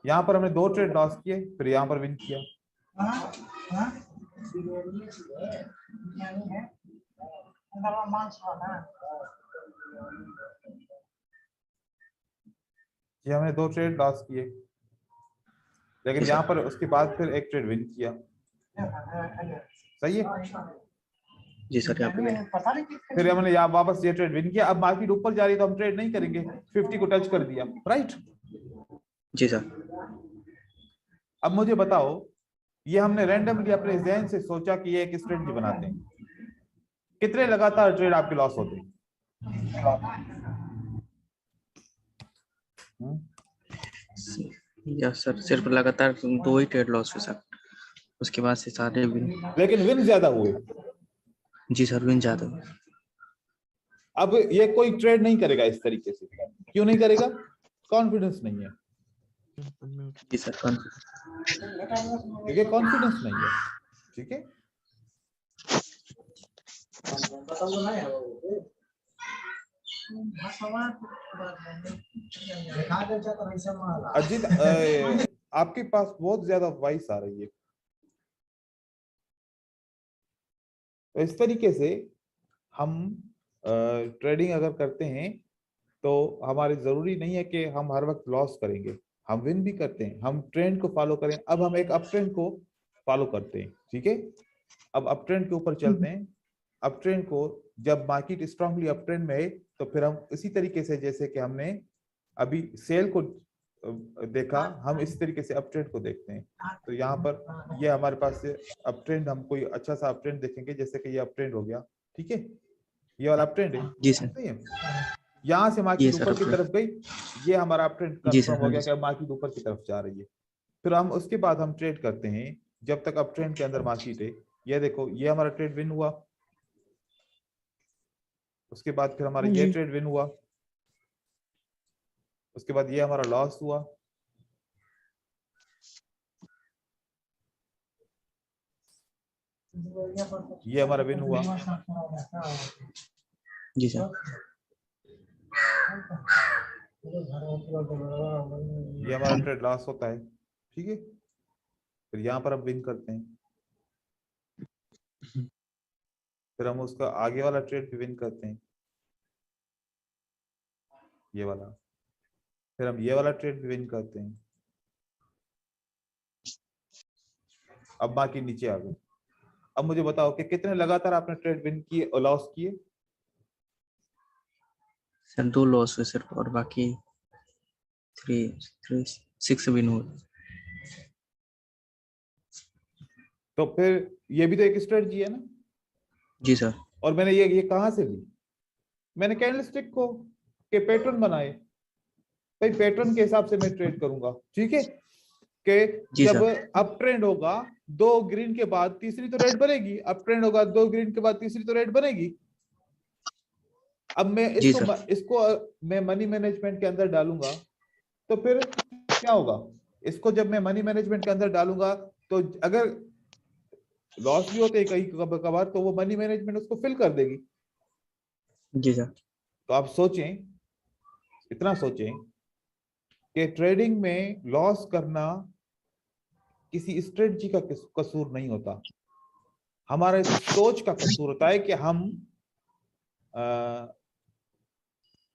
यहाँ पर हमने 2 ट्रेड लॉस किए, फिर यहाँ पर विन किया। ये हमने 2 ट्रेड लॉस किए, लेकिन यहाँ पर उसके बाद फिर 1 ट्रेड विन किया। सही है जी सर। यहाँ पे फिर हमने यहाँ वापस ये ट्रेड विन किया। अब मार्केट ऊपर जा रही है तो हम ट्रेड नहीं करेंगे, 50 को टच कर दिया, राइट? जी सर। अब मुझे बताओ, ये हमने रैंडमली अपने ज़हन से सोचा कि ये एक स्ट्रेटजी बनाते हैं, कितने लगातार ट्रेड आपके लॉस होते हैं? या सर सिर्फ लगातार 2 ही ट्रेड लॉस हुए सर, उसके बाद से सारे विन। लेकिन विन ज्यादा हुए। जी सर, विन ज्यादा हुए। अब ये कोई ट्रेड नहीं करेगा इस तरीके से, क्यों नहीं करेगा? कॉन्फिडेंस नहीं है। जी सर, ठीक है, कॉन्फिडेंस नहीं है। ठीक है, अजीत आपके पास बहुत ज्यादा वॉइस आ रही है। तो इस तरीके से हम ट्रेडिंग अगर करते हैं तो हमारे जरूरी नहीं है कि हम हर वक्त लॉस करेंगे, हम विन भी करते हैं, हम ट्रेंड को फॉलो करें। अब हम एक अप ट्रेंड को फॉलो करते हैं, ठीक है? अब अप ट्रेंड के ऊपर चलते हैं। अप ट्रेंड को जब मार्केट स्ट्रांगली अप ट्रेंड में है तो फिर हम इसी तरीके से, जैसे कि हमने अभी सेल को देखा, हम इस तरीके से अप ट्रेंड को देखते हैं। तो यहाँ पर ये हमारे पास अप ट्रेंड, हम कोई अच्छा सा अप ट्रेंड देखेंगे, जैसे कि ये अप ट्रेंड हो गया, ठीक है? ये वाला अप ट्रेंड है। जी सर। सही है। यहाँ से मार्केट ऊपर की तरफ गई, ये हमारा अप ट्रेंड कंफर्म हो गया कि मार्केट ऊपर की तरफ जा रही है। फिर हम उसके बाद हम ट्रेड करते हैं जब तक अप ट्रेंड के अंदर मार्केट है। ये देखो, ये हमारा ट्रेड विन हुआ, उसके बाद फिर हमारा ये ट्रेड विन हुआ, उसके बाद ये हमारा लॉस हुआ, ये हमारा विन हुआ। जी सर। ये हमारा ट्रेड लॉस होता है, ठीक है? फिर यहाँ पर हम विन करते हैं, फिर हम उसका आगे वाला ट्रेड भी विन करते हैं, ये वाला। फिर हम ये वाला ट्रेड भी विन करते हैं। अब बाकी नीचे आ गए। अब मुझे बताओ कि कितने लगातार आपने ट्रेड विन किए और लॉस किए? सर 2 लॉस हुए सिर्फ, और बाकी 6 विन हुए। तो फिर ये भी तो एक स्ट्रेटजी है ना? जी सर। और मैंने ये कहां से ली? मैंने कैंडलस्टिक को के पैटर्न बनाए, भाई पैटर्न के हिसाब से मैं ट्रेड करूंगा, ठीक है? कि जब अप ट्रेंड होगा 2 ग्रीन के बाद तीसरी तो रेड बनेगी, अप ट्रेंड होगा 2 ग्रीन के बाद तीसरी तो रेड बनेगी। अब मैं इसको मैं मनी मैनेजमेंट के अंदर डालूंगा तो फिर क्या होगा? इसको जब मैं मनी मैनेजमेंट के अंदर डालूंगा तो अगर लॉस भी होते हैं कहीं कभार, तो वो मनी मैनेजमेंट उसको फिल कर देगी। जी सर। तो आप सोचें, इतना सोचें कि ट्रेडिंग में लॉस करना किसी स्ट्रेटजी का कसूर नहीं होता, हमारे सोच का कसूर होता है कि हम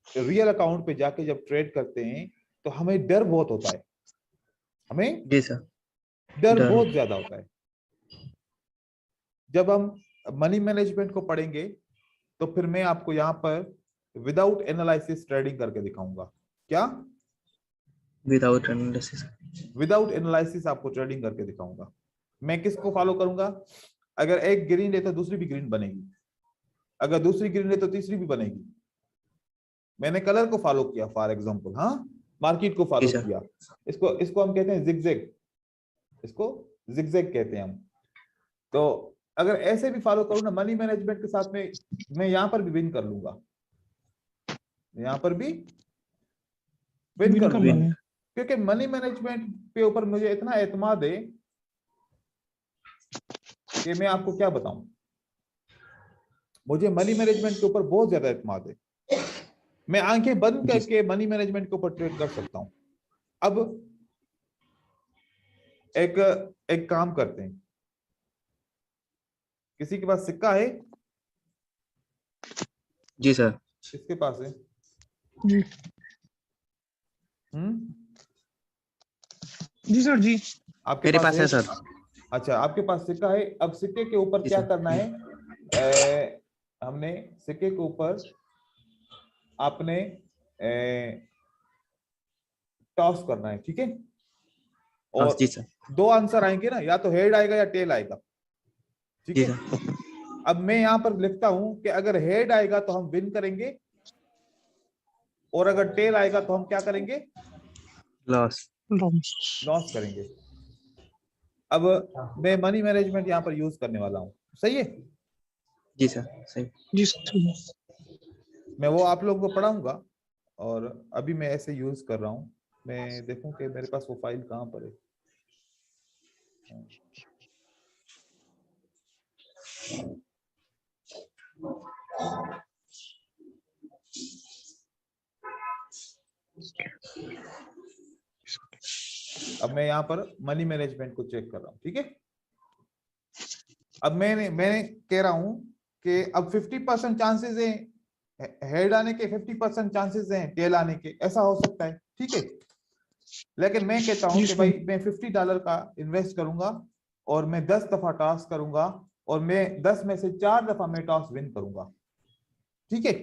रियल अकाउंट पे जाके जब ट्रेड करते हैं तो हमें डर बहुत होता है, हमें जी सर डर बहुत ज्यादा होता है। जब हम मनी मैनेजमेंट को पढ़ेंगे तो फिर मैं आपको यहाँ पर विदाउट एनालिसिस ट्रेडिंग करके दिखाऊंगा। क्या? Without analysis? विदाउट एनालिसिस आपको ट्रेडिंग करके दिखाऊंगा। मैं किसको फॉलो करूंगा? अगर एक ग्रीन है तो दूसरी भी ग्रीन बनेगी, अगर दूसरी ग्रीन है तो तीसरी भी बनेगी। मैंने कलर को फॉलो किया फॉर एग्जांपल, हाँ, मार्केट को फॉलो किया। इसको हम कहते हैं जिगजैग, इसको जिगजैग कहते हैं हम। तो अगर ऐसे भी फॉलो करूं ना मनी मैनेजमेंट के साथ में, मैं यहां पर भी विन कर लूंगा, यहां पर भी विन कर लूंगा, क्योंकि मनी मैनेजमेंट के ऊपर मुझे इतना एतमाद है कि मैं आपको क्या बताऊं। मुझे मनी मैनेजमेंट के ऊपर बहुत ज्यादा एतमाद है। मैं आंखें बंद जी। करके मनी मैनेजमेंट के ऊपर ट्रेड कर सकता हूं। अब एक एक काम करते हैं, किसी के पास सिक्का है? जी सर। किसके पास है? जी हम्म, जी सर जी। आपके मेरे पास पास है सर। अच्छा, आपके पास सिक्का है। अब सिक्के के ऊपर जी क्या सर। करना है? हमने सिक्के के ऊपर आपने टॉस करना है, ठीक है? और जी सर। दो आंसर आएंगे ना, या तो हेड आएगा या टेल आएगा, ठीक जी है? सर। अब मैं यहां पर लिखता हूं कि अगर हेड आएगा तो हम विन करेंगे, और अगर टेल आएगा तो हम क्या करेंगे? लॉस। लॉस करेंगे। अब मैं मनी मैनेजमेंट यहां पर यूज करने वाला हूं, सही है? जी सर सही। जी सर। मैं वो आप लोगों को पढ़ाऊंगा, और अभी मैं ऐसे यूज कर रहा हूं। मैं देखूं कि मेरे पास वो फाइल कहां पर है। अब मैं यहाँ पर मनी मैनेजमेंट को चेक कर रहा हूँ, ठीक है? अब मैंने कह रहा हूँ कि अब 50% चांसेस हैं हेड आने के, 50% चांसेस हैं टेल आने के, ऐसा हो सकता है, ठीक है? लेकिन मैं कहता हूँ कि भाई मैं $50 का इन्वेस्ट करूंगा, और मैं 10 दफा टॉस करूंगा, और मैं 10 में से 4 दफा मैं टॉस विन करूंगा, ठीक है?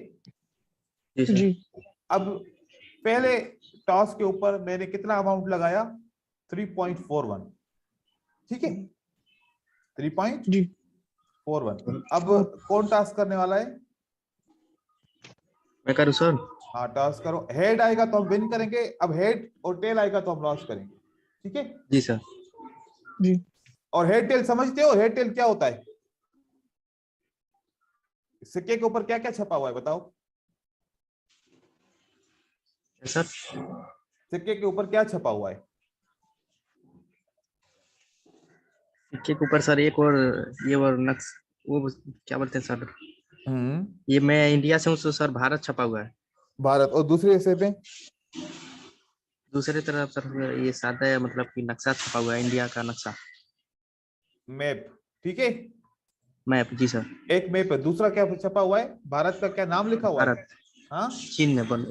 जी सर। जी अब पहले टॉस के ऊपर मैंने कितना अमाउंट लगाया? 3.41, ठीक है? 3.41। जी। अब कौन टास्क करने वाला है? मैं करूँ सर? हाँ, टास्क करो। हेड आएगा तो हम विन करेंगे, अब हेड और टेल आएगा तो हम लॉस करेंगे, ठीक है? जी सर। जी। और हेड टेल समझते हो? हेड टेल क्या होता है? सिक्के के ऊपर क्या क्या छपा हुआ है, बताओ? सर सिक्के के ऊपर क्या छपा हुआ है? सिक्के के ऊपर सर एक और ये और नक्श, वो क्या बोलते हैं सर? ये मैं इंडिया से हूँ तो सर भारत छपा हुआ है। भारत। और दूसरे हिस्से पे? दूसरी तरफ सर ये सादा है, मतलब कि नक्शा छपा हुआ है, इंडिया का नक्शा। मैप, ठीक है? मैप। जी सर। एक मैप है। दूसरा क्या छपा हुआ है? भारत का क्या नाम लिखा हुआ है? भारत हाँ, चिन्ह बन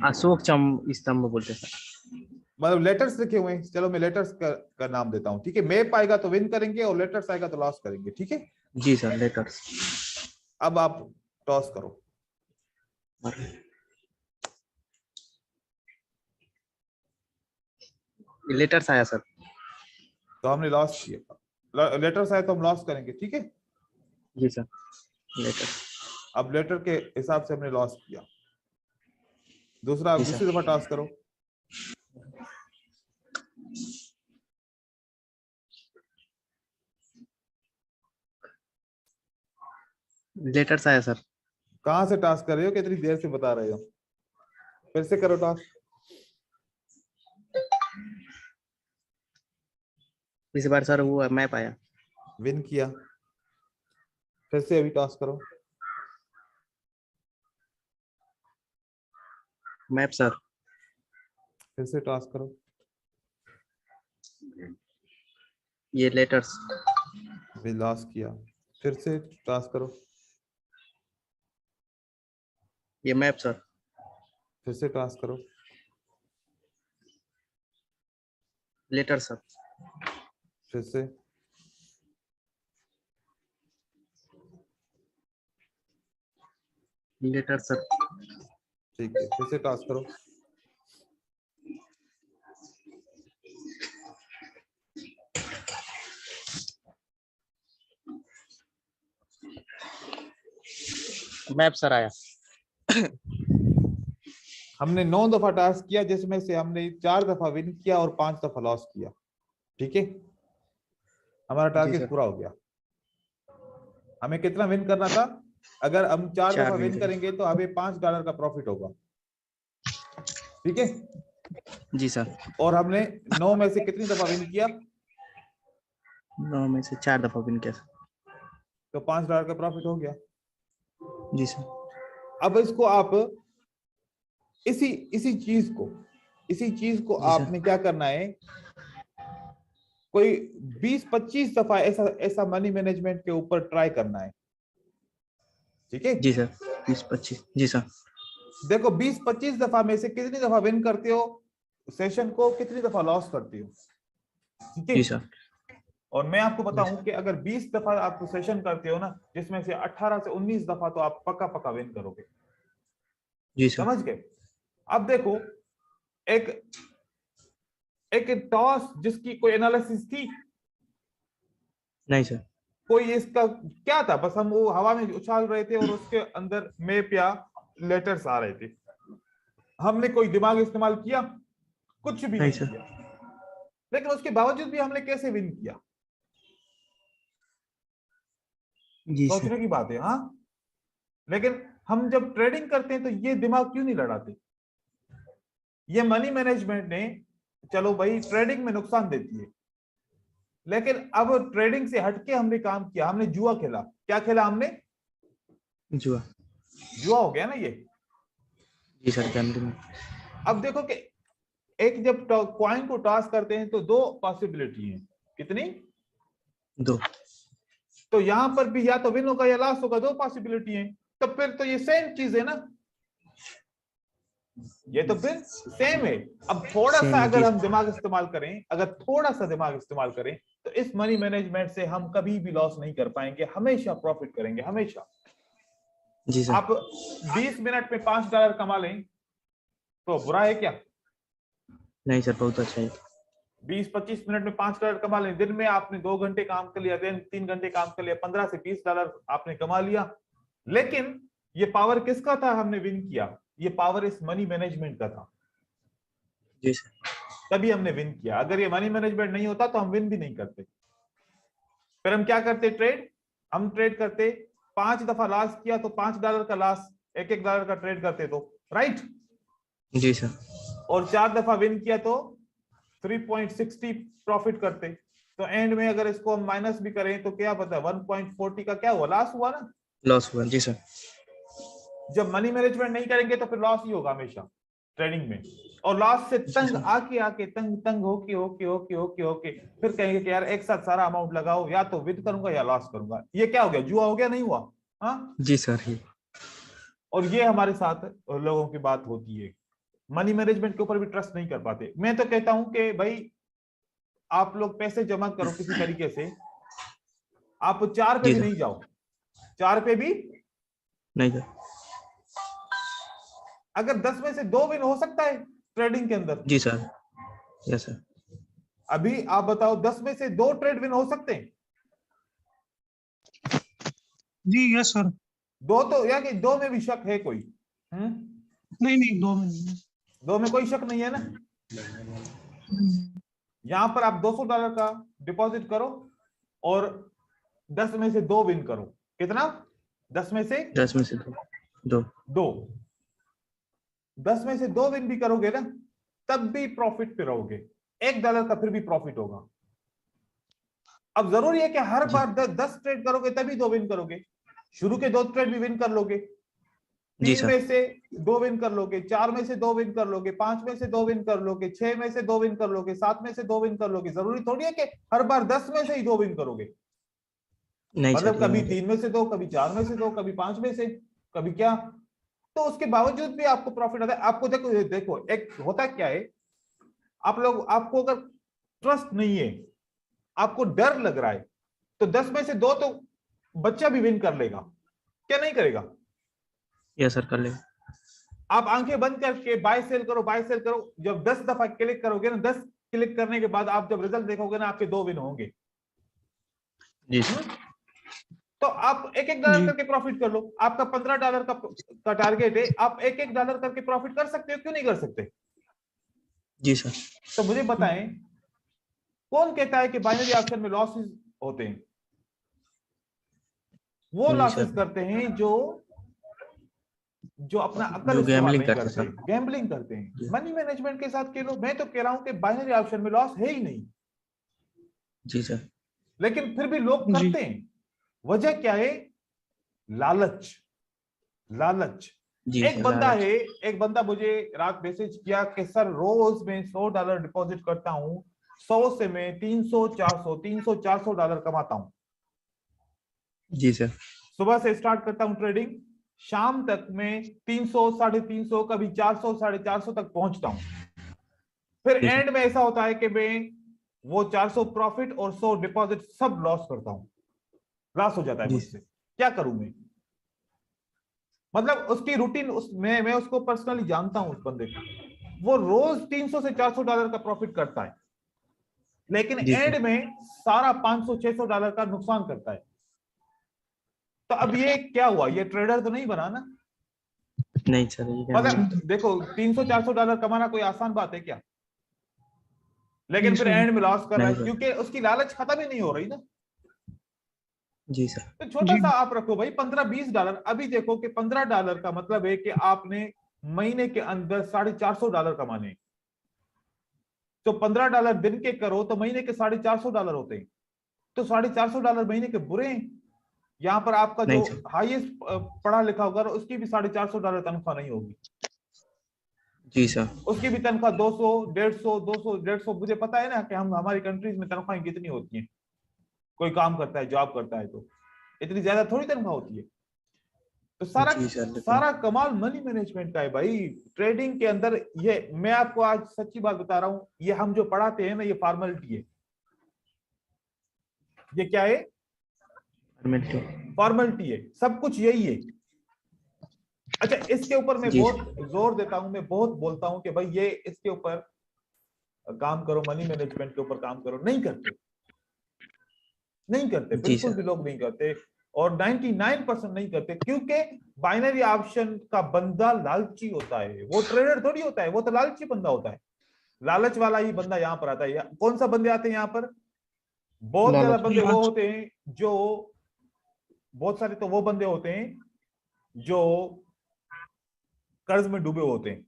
अशोक चम स्तंभ बोलते हैं सर। मतलब लेटर्स लिखे हुए हैं। चलो मैं लेटर्स का नाम देता हूँ, ठीक है? मैप आएगा तो विन करेंगे, और लेटर्स आएगा तो लॉस करेंगे, ठीक है? जी सर लेटर्स। अब आप टॉस करो। लेटर्स आया सर। तो हमने लॉस किया। लेटर्स आए तो हम लॉस करेंगे, ठीक है? जी सर लेटर्स। अब लेटर के हिसाब से हमने लॉस किया। दूसरा, जी दूसरी सर। दफा टॉस करो। लेटर्स आया सर। कहां से टास्क कर रहे हो, कितनी देर से बता रहे हो? फिर से करो टास्क। इस बार सर वो मैप आया। विन किया। फिर से अभी टास्क करो। Map sir. फिर से टास्क करो। ये लेटर्स। अभी लॉस किया। फिर से टास्क करो। ये मैप सर। फिर से टास्क करो। Later sir. फिर से। Later sir. ठीक है, फिर से टास्क करो। मैप सर आया। हमने 9 दफा टास्क किया, जिसमें से हमने 4 दफा विन किया और 5 दफा लॉस किया, ठीक है? हमारा जी टारगेट सर। पूरा हो गया। हमें कितना विन करना था? अगर हम 4 दफा 4 विन विन। करेंगे तो हमें $5 का प्रॉफिट होगा, ठीक है? जी सर। और हमने 9 में से कितनी दफा विन किया? 9 में से 4 दफा विन किया सर। तो $5 का प्रॉफिट हो गया। जी सर। अब इसको आप इसी इसी चीज को जी सर। आपने क्या करना है, कोई 20-25 दफा ऐसा ऐसा मनी मैनेजमेंट के ऊपर ट्राई करना है, ठीक है? जी सर, 20-25, जी सर। देखो 20-25 दफा में से कितनी दफा विन करते हो सेशन को, कितनी दफा लॉस करते हो, ठीक है? जी सर। और मैं आपको बताऊं कि अगर 20 दफा आप सेशन करते हो ना, जिसमें से 18 से 19 दफा तो आप पक्का पक्का विन करोगे। जी सर। समझ गए? अब देखो, एक एक टॉस जिसकी कोई एनालिसिस थी? नहीं सर। कोई इसका क्या था, बस हम वो हवा में उछाल रहे थे और उसके अंदर मैप या लेटर्स आ रहे थे। हमने कोई दिमाग इस्तेमाल किया? कुछ भी नहीं नहीं सर। किया। लेकिन उसके बावजूद भी हमने कैसे विन किया? जी सर। सोचने की बात है, हाँ। लेकिन हम जब ट्रेडिंग करते हैं तो ये दिमाग क्यों नहीं लड़ाते? ये मनी मैनेजमेंट ने, चलो भाई ट्रेडिंग में नुकसान देती है, लेकिन अब ट्रेडिंग से हटके हमने काम किया, हमने जुआ खेला। क्या खेला हमने? जुआ। जुआ हो गया ना ये। जी सर, गैम्बलिंग। अब देखो कि एक जब कॉइन को टॉस करते हैं तो दो पॉसिबिलिटी है। कितनी? 2। तो यहां पर भी या तो विन होगा या लॉस होगा, दो पॉसिबिलिटी है। तो फिर तो ये सेम चीज है ना, ये तो फिर सेम है। अब थोड़ा सेम सा है, अगर जी हम सर। दिमाग इस्तेमाल करें, अगर थोड़ा सा दिमाग इस्तेमाल करें, तो इस मनी मैनेजमेंट से हम कभी भी लॉस नहीं कर पाएंगे, हमेशा प्रॉफिट करेंगे, हमेशा। जी सर। आप 20 मिनट में $5 कमा लें तो बुरा है क्या? नहीं सर, बहुत अच्छा है। 20-25 मिनट में $5 कमा लें। दिन में आपने 2 घंटे काम कर लिया, दिन 3 घंटे काम कर लिया, $15 से $20 आपने कमा लिया। लेकिन ये पावर किसका था? हमने विन किया। ये पावर इस मनी मैनेजमेंट का था, जी सर। तभी हमने विन किया। अगर ये मनी मैनेजमेंट नहीं होता तो हम विन भी नहीं करते। फिर हम क्या करते? ट्रेड। हम ट्रेड करते, 5 दफा लॉस किया तो $5 का लॉस, $1 का ट्रेड करते तो, राइट? जी सर। और 4 दफा विन किया तो 3.60 प्रॉफिट करते। तो एंड में अगर इसको हम माइनस भी करें तो क्या पता 1.40 का क्या हुआ? लॉस हुआ ना। लॉस हुआ, जी सर। जब मनी मैनेजमेंट नहीं करेंगे तो फिर लॉस ही होगा हमेशा ट्रेडिंग में। और लॉस से जी तंग सर। आके आके तंग तंग होके होके होके होके होके फिर कहेंगे कि यार एक साथ सारा अमाउंट लगाओ, या तो विन करूंगा या लॉस करूंगा। ये क्या हो गया? जुआ हो गया, नहीं हुआ? हाँ। जी सर ही। और ये हमारे साथ लोगों की बात होती है, मनी मैनेजमेंट के ऊपर भी ट्रस्ट नहीं कर पाते। मैं तो कहता हूं कि भाई आप लोग पैसे जमा करो किसी तरीके से, आप 4 पे जी भी सर। नहीं जाओ, 4 पे भी। नहीं सर। अगर 10 में से 2 विन हो सकता है ट्रेडिंग के अंदर, जी सर। Yes sir. अभी आप बताओ 10 में से 2 ट्रेड विन हो सकते हैं? जी यस सर। 2 तो, या कि 2 में भी शक है कोई? नहीं नहीं, 2 में नहीं। 2 में कोई शक नहीं है ना। यहां पर आप $200 का डिपॉजिट करो और 10 में से 2 विन करो। कितना? 10 में से 10 में से 2। 2। 10 में से 2 विन भी करोगे ना, तब भी प्रॉफिट पे रहोगे। $1 का फिर भी प्रॉफिट होगा। अब जरूरी है कि हर जी। बार 10 ट्रेड करोगे तभी 2 विन करोगे? शुरू के 2 ट्रेड भी विन कर लोगे, जी 3 सर। में से 2 विन कर लोगे, 4 में से 2 विन कर लोगे, 5 में से 2 विन कर लोगे, 6 में से 2 विन कर लोगे, 7 में से 2 विन कर लोगे। जरूरी थोड़ी है कि हर बार 10 में से ही 2 विन करोगे। नहीं सर, मतलब ये कभी नहीं। 3 में से 2, कभी 4 में से 2, कभी 5 में से, कभी क्या। तो उसके बावजूद भी आपको प्रॉफिट आता है। आपको देखो देखो एक होता क्या है, आप लोग, आपको अगर ट्रस्ट नहीं है, आपको डर लग रहा है, तो 10 में से 2 तो बच्चा भी विन कर लेगा, क्या नहीं करेगा? यस सर, कर ले। आप आंखें बंद करके बाय सेल करो, बाय सेल करो। जब 10 दफा क्लिक करोगे ना, 10 क्लिक करने के बाद आप जब रिजल्ट देखोगे ना, आपके 2 विन होंगे। जी सर। तो आप $1 जी करके प्रॉफिट कर लो। आपका $15 का टारगेट है, आप $1 करके प्रॉफिट कर सकते हो, क्यों नहीं कर सकते? जी सर। तो मुझे बताएं, कौन कहता है कि बाइनरी ऑप्शन में लॉसेस होते हैं? वो नहीं लॉसेस सर, करते हैं जो जो अपना अकल जो इस्तेमाल गैम्बलिंग नहीं करते करते, सर। गैम्बलिंग करते हैं। जी। मनी मैनेजमेंट के साथ खेलो। मैं तो कह रहा हूं कि बाइनरी ऑप्शन में लॉस है ही नहीं, जी सर। लेकिन फिर भी लोग जी करते हैं। वजह क्या है? लालच। लालच। जी एक सर, बंदा लालच। है, एक बंदा मुझे रात मैसेज किया कि सर रोज मैं $100 डिपॉजिट करता हूँ, 100 से मैं 300 400 डॉलर कमाता हूँ। जी सर। सुबह से स्टार्ट करता हूँ ट्रेडिंग, शाम तक मैं 300 350 कभी 400 450 तक पहुंचता हूँ। फिर जी सर। एंड में ऐसा होता है कि मैं वो 400 प्रॉफिट और 100 डिपॉजिट सब लॉस करता हूँ, लॉस हो जाता है जी मुझसे। सर। क्या करूं मैं? मतलब उसकी रूटीन, उस मैं उसको पर्सनली जानता हूं, उस बंदे को। वो रोज 300 से 400 डॉलर का प्रॉफिट करता है, लेकिन जी एंड सर। में सारा 500 600 डॉलर का नुकसान करता है। तो अब ये क्या हुआ? ये ट्रेडर तो नहीं बना ना। नहीं सर, ये क्या हुआ? मतलब देखो, 300 400 डॉलर कमाना कोई आसान बात है क्या? जी लेकिन फिर सर। एंड में लॉस कर रहा नहीं है, सर। क्योंकि उसकी लालच खत्म ही नहीं हो रही ना। जी सर। तो छोटा जी सा आप रखो भाई, 15 20 डॉलर। अभी देखो कि $15 का मतलब है कि आपने महीने के अंदर $450 कमाने हैं। तो $15 दिन के करो तो महीने के $450 होते हैं। तो $450 महीने के बुरे हैं? यहां पर आपका जो नहीं सर। हाईएस्ट पढ़ा लिखा होगा उसकी भी $450 तनख्वाह नहीं होगी। जी सर। उसकी भी तनख्वाह 200 150 200 150। मुझे पता है ना कि हम हमारी कंट्रीज में तनख्वाहें कितनी होती हैं। कोई काम करता है, जॉब करता है, तो इतनी ज्यादा थोड़ी तनख्वाह होती है। तो सारा जी सर, लेकिन सारा कमाल मनी मैनेजमेंट का है भाई, ट्रेडिंग के अंदर। ये मैं आपको आज सच्ची बात बता रहा हूं, ये हम जो पढ़ाते हैं ना, ये फॉर्मेलिटी है। ये क्या है? फॉर्मेलिटी। फॉर्मेलिटी है, सब कुछ यही है। अच्छा, इसके ऊपर मैं जी बहुत सर। जोर देता हूं, मैं बहुत बोलता हूं कि भाई ये इसके ऊपर काम करो, मनी मैनेजमेंट के ऊपर काम करो। नहीं करते, नहीं करते, जी बिल्कुल सर। भी लोग नहीं करते। और 99% नहीं करते, क्योंकि बाइनरी ऑप्शन का बंदा लालची होता है। वो ट्रेडर थोड़ी होता है, वो तो लालची बंदा होता है। लालच वाला ही बंदा यहाँ पर आता है। कौन सा बंदे आते हैं यहाँ पर? बहुत ज्यादा लालच। बंदे वो लालच। होते हैं जो, बहुत सारे तो वो बंदे होते हैं जो कर्ज में डूबे होते हैं।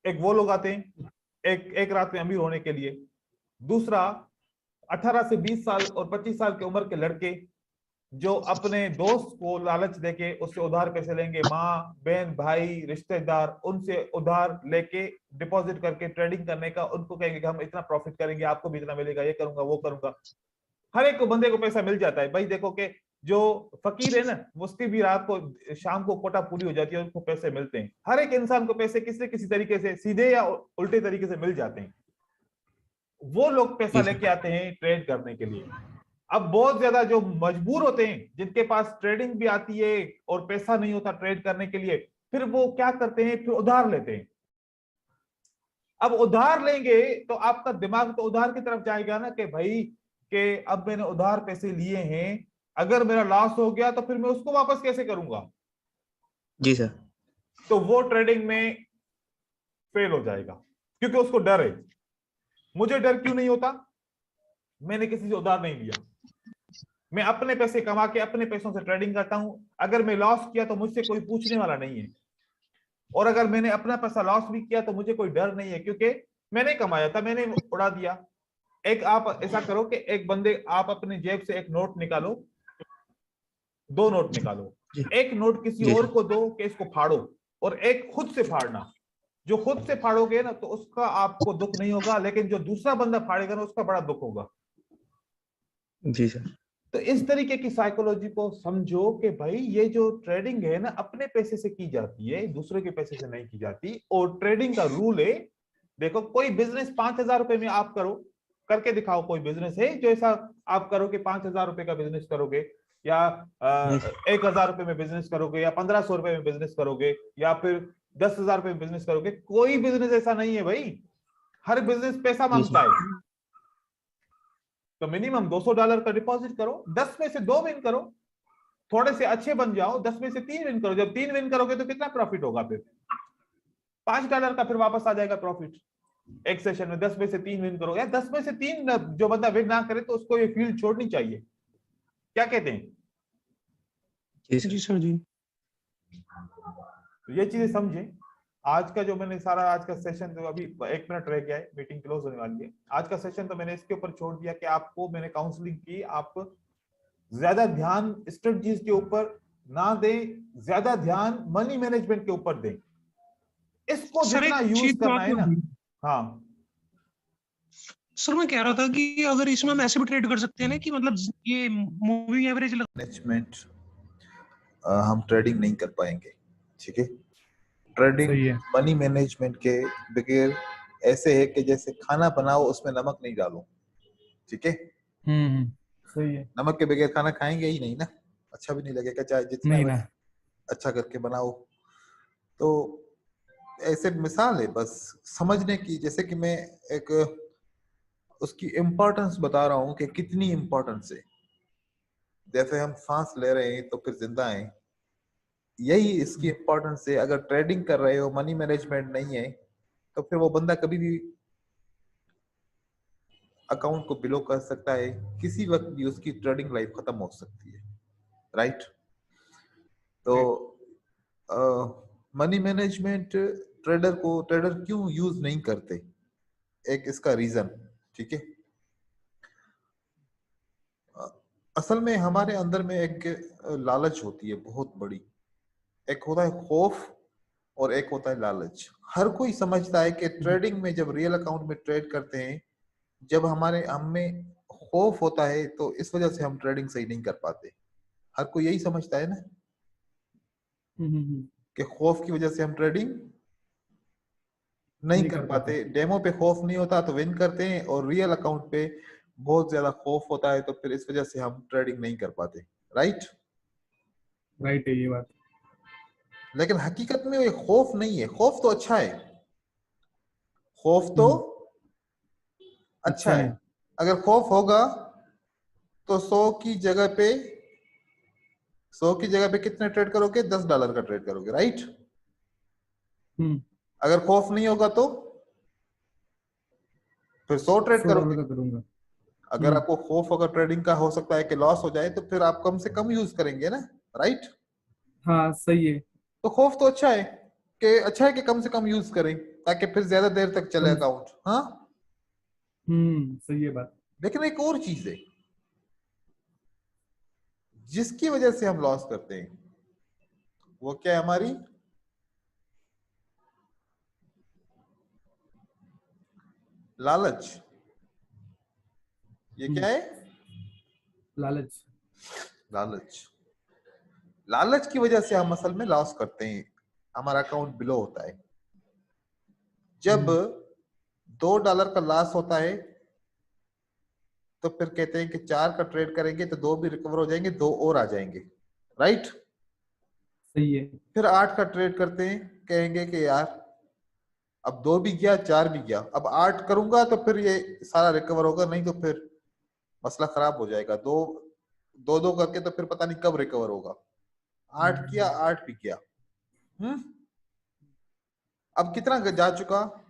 एक वो लोग आते हैं एक एक रात में अमीर होने के लिए। दूसरा, 18 से 20 साल और 25 साल की उम्र के लड़के जो अपने दोस्त को लालच देके उससे उधार पैसे लेंगे, माँ बहन भाई रिश्तेदार, उनसे उधार लेके डिपॉजिट करके ट्रेडिंग करने का। उनको कहेंगे कि हम इतना प्रॉफिट करेंगे, आपको भी इतना मिलेगा, ये करूंगा वो करूंगा। हर एक को बंदे को पैसा मिल जाता है भाई। देखो कि जो फकीर है ना, उसकी भी रात को शाम को कोटा पूरी हो जाती है, उनको पैसे मिलते हैं। हर एक इंसान को पैसे किसी किसी तरीके से, सीधे या उल्टे तरीके से मिल जाते हैं। वो लोग पैसा जी सर। लेके आते हैं ट्रेड करने के लिए। अब बहुत ज्यादा जो मजबूर होते हैं, जिनके पास ट्रेडिंग भी आती है और पैसा नहीं होता ट्रेड करने के लिए, फिर वो क्या करते हैं? फिर उधार लेते हैं। अब उधार लेंगे तो आपका दिमाग तो उधार की तरफ जाएगा ना, कि भाई कि अब मैंने उधार पैसे लिए हैं, अगर मेरा लॉस हो गया तो फिर मैं उसको वापस कैसे करूंगा? जी सर। तो वो ट्रेडिंग में फेल हो जाएगा, क्योंकि उसको डर है। मुझे डर क्यों नहीं होता? मैंने किसी से उधार नहीं लिया। मैं अपने पैसे कमा के अपने पैसों से ट्रेडिंग करता हूं। अगर मैं लॉस किया तो मुझसे कोई पूछने वाला नहीं है। और अगर मैंने अपना पैसा लॉस भी किया तो मुझे कोई डर नहीं है, क्योंकि मैंने कमाया था, मैंने उड़ा दिया। एक आप ऐसा करो कि एक बंदे, आप अपने जेब से एक नोट निकालो, दो नोट निकालो। जी। एक नोट किसी जी और सर। को दो कि इसको फाड़ो, और एक खुद से फाड़ना। जो खुद से फाड़ोगे ना तो उसका आपको दुख नहीं होगा, लेकिन जो दूसरा बंदा फाड़ेगा ना उसका बड़ा दुख होगा। जी सर। तो इस तरीके की साइकोलॉजी को समझो कि भाई ये जो ट्रेडिंग है ना, अपने पैसे से की जाती है, दूसरे के पैसे से नहीं की जाती। और ट्रेडिंग का रूल है, देखो कोई बिजनेस 5,000 रुपए में आप करो, करके दिखाओ। कोई बिजनेस है जो ऐसा आप करो कि 5,000 रुपए का बिजनेस करोगे, या नहीं 1,000 रुपए में बिजनेस करोगे, या 1,500 रुपए में बिजनेस करोगे, या फिर 10,000 रुपए में बिजनेस करोगे। कोई बिजनेस ऐसा नहीं है भाई। हर बिजनेस पैसा जी मांगता सर। है। तो मिनिमम $200 का डिपॉजिट करो, 10 में से 2 विन करो, थोड़े से अच्छे बन जाओ, 10 में से 3 विन करो। जब 3 विन करोगे तो कितना प्रॉफिट होगा? फिर $5 का फिर वापस आ जाएगा प्रॉफिट एक सेशन में। 10 में से 3 विन करो, या 10 में से 3 जो बंदा विन ना करे तो उसको ये फील्ड छोड़नी चाहिए। क्या कहते हैं? जी जी सर। सर। जी तो ये चीजें समझे। आज का जो मैंने सारा आज का सेशन, तो अभी 1 मिनट रह गया है, मीटिंग क्लोज होने वाली है। आज का सेशन तो मैंने इसके ऊपर छोड़ दिया कि आपको मैंने काउंसलिंग की, आप ज्यादा ध्यान स्ट्रेटजीज के ऊपर ना दें, ज्यादा ध्यान मनी मैनेजमेंट के ऊपर दें। इसको सर जितना एक यूज चीज करना है ना। बात हाँ सर मैं कह रहा था कि अगर इसमें हम ऐसे भी ट्रेड कर सकते हैं ना कि मतलब ये मूविंग एवरेज मैनेजमेंट हम ट्रेडिंग नहीं कर पाएंगे, ठीक है। ट्रेडिंग सही है। मनी मैनेजमेंट के बगैर ऐसे है कि जैसे खाना बनाओ उसमें नमक नहीं डालो, ठीक है। सही है। नमक के बगैर खाना खाएंगे ही नहीं ना, अच्छा भी नहीं लगेगा चाहे जितना नहीं ना। अच्छा करके बनाओ। तो ऐसे मिसाल है बस समझने की, जैसे कि मैं एक उसकी इम्पोर्टेंस बता रहा हूँ कि कितनी इम्पोर्टेंस है। जैसे हम सांस ले रहे हैं तो फिर जिंदा हैं, यही इसकी इम्पोर्टेंस है। अगर ट्रेडिंग कर रहे हो, मनी मैनेजमेंट नहीं है, तो फिर वो बंदा कभी भी अकाउंट को बिलो कर सकता है, किसी वक्त भी उसकी ट्रेडिंग लाइफ खत्म हो सकती है, राइट। तो मनी मैनेजमेंट ट्रेडर क्यों यूज नहीं करते, एक इसका रीजन, ठीक है। असल में हमारे अंदर में एक लालच होती है बहुत बड़ी। एक होता है खौफ और एक होता है लालच। हर कोई समझता है कि ट्रेडिंग में जब रियल अकाउंट में ट्रेड करते हैं, जब हमारे हम में खौफ होता है तो इस वजह से हम ट्रेडिंग सही नहीं कर पाते। हर कोई यही समझता है ना कि खौफ की वजह से हम ट्रेडिंग नहीं कर पाते। डेमो पे खौफ नहीं होता तो विन करते हैं, और रियल अकाउंट पे बहुत ज्यादा खौफ होता है तो फिर इस वजह से हम ट्रेडिंग नहीं कर पाते, राइट। राइट है ये बात। लेकिन हकीकत में ये खौफ नहीं है। खौफ तो अच्छा है, खौफ तो अच्छा है। अगर खौफ होगा तो 100 की जगह पे कितने ट्रेड करोगे, $10 का ट्रेड करोगे, राइट। अगर खौफ नहीं होगा तो फिर 100 ट्रेड करोगे। करूंगा। अगर आपको खौफ होगा ट्रेडिंग का, हो सकता है कि लॉस हो जाए, तो फिर आप कम से कम यूज करेंगे ना, राइट। हाँ सही है। तो खौफ तो अच्छा है कि कम से कम यूज करें ताकि फिर ज्यादा देर तक चले अकाउंट। हाँ सही है बात। लेकिन एक और चीज है जिसकी वजह से हम लॉस करते हैं, वो क्या है, हमारी लालच। ये क्या है, लालच। लालच। लालच की वजह से हम असल में लॉस करते हैं, हमारा अकाउंट बिलो होता है। जब $2 का लॉस होता है तो फिर कहते हैं कि 4 का ट्रेड करेंगे तो 2 भी रिकवर हो जाएंगे, 2 और आ जाएंगे, राइट। सही है। फिर 8 का ट्रेड करते हैं, कहेंगे कि यार अब 2 भी गया, 4 भी गया, अब 8 करूंगा तो फिर ये सारा रिकवर होगा, नहीं तो फिर मसला खराब हो जाएगा। दो दो दो करके तो फिर पता नहीं कब रिकवर होगा। 8 किया, 8 भी किया। अब कितना जा चुका,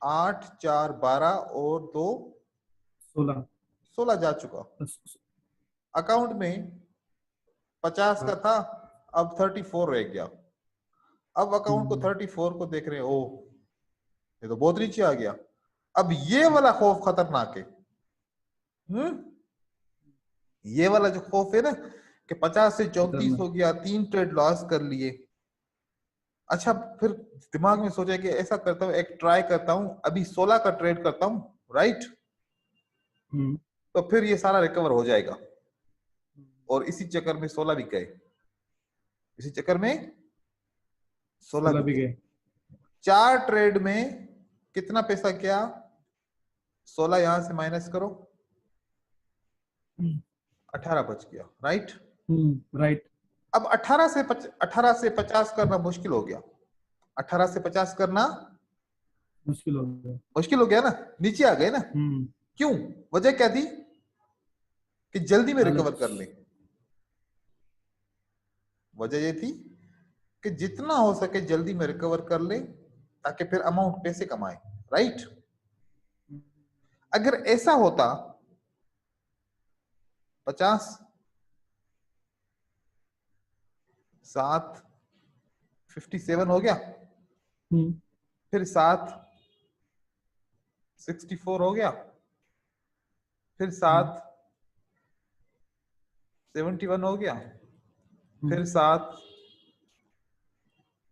8 4 12 और 2 16 जा चुका। अकाउंट में 50 का था, अब 34 रह गया। अब अकाउंट को 34 को देख रहे हैं, ओ ये तो बहुत नीचे आ गया। अब ये वाला खौफ खतरनाक है। ये वाला जो खौफ है ना कि 50 से 34 हो गया, 3 ट्रेड लॉस कर लिए। अच्छा फिर दिमाग में सोचा कि ऐसा करता हूं, एक ट्राई करता हूं, अभी 16 का ट्रेड करता हूं, राइट। तो फिर ये सारा रिकवर हो जाएगा। और इसी चक्कर में 16 भी गए, इसी चक्कर में 16 भी गए। 4 ट्रेड में कितना पैसा गया, 16 यहां से माइनस करो, 18 बच गया, राइट। राइट। अब 18 से 50 करना मुश्किल हो गया। 18 से 50 करना मुश्किल हो गया ना, नीचे आ गए ना। क्यों, वजह क्या थी कि जल्दी में रिकवर कर ले। वजह ये थी कि जितना हो सके जल्दी में रिकवर कर ले ताकि फिर अमाउंट पैसे कमाए, राइट। अगर ऐसा होता 50 7 57 हो गया, फिर 7 64 हो गया, फिर 7 71 हो गया, फिर 7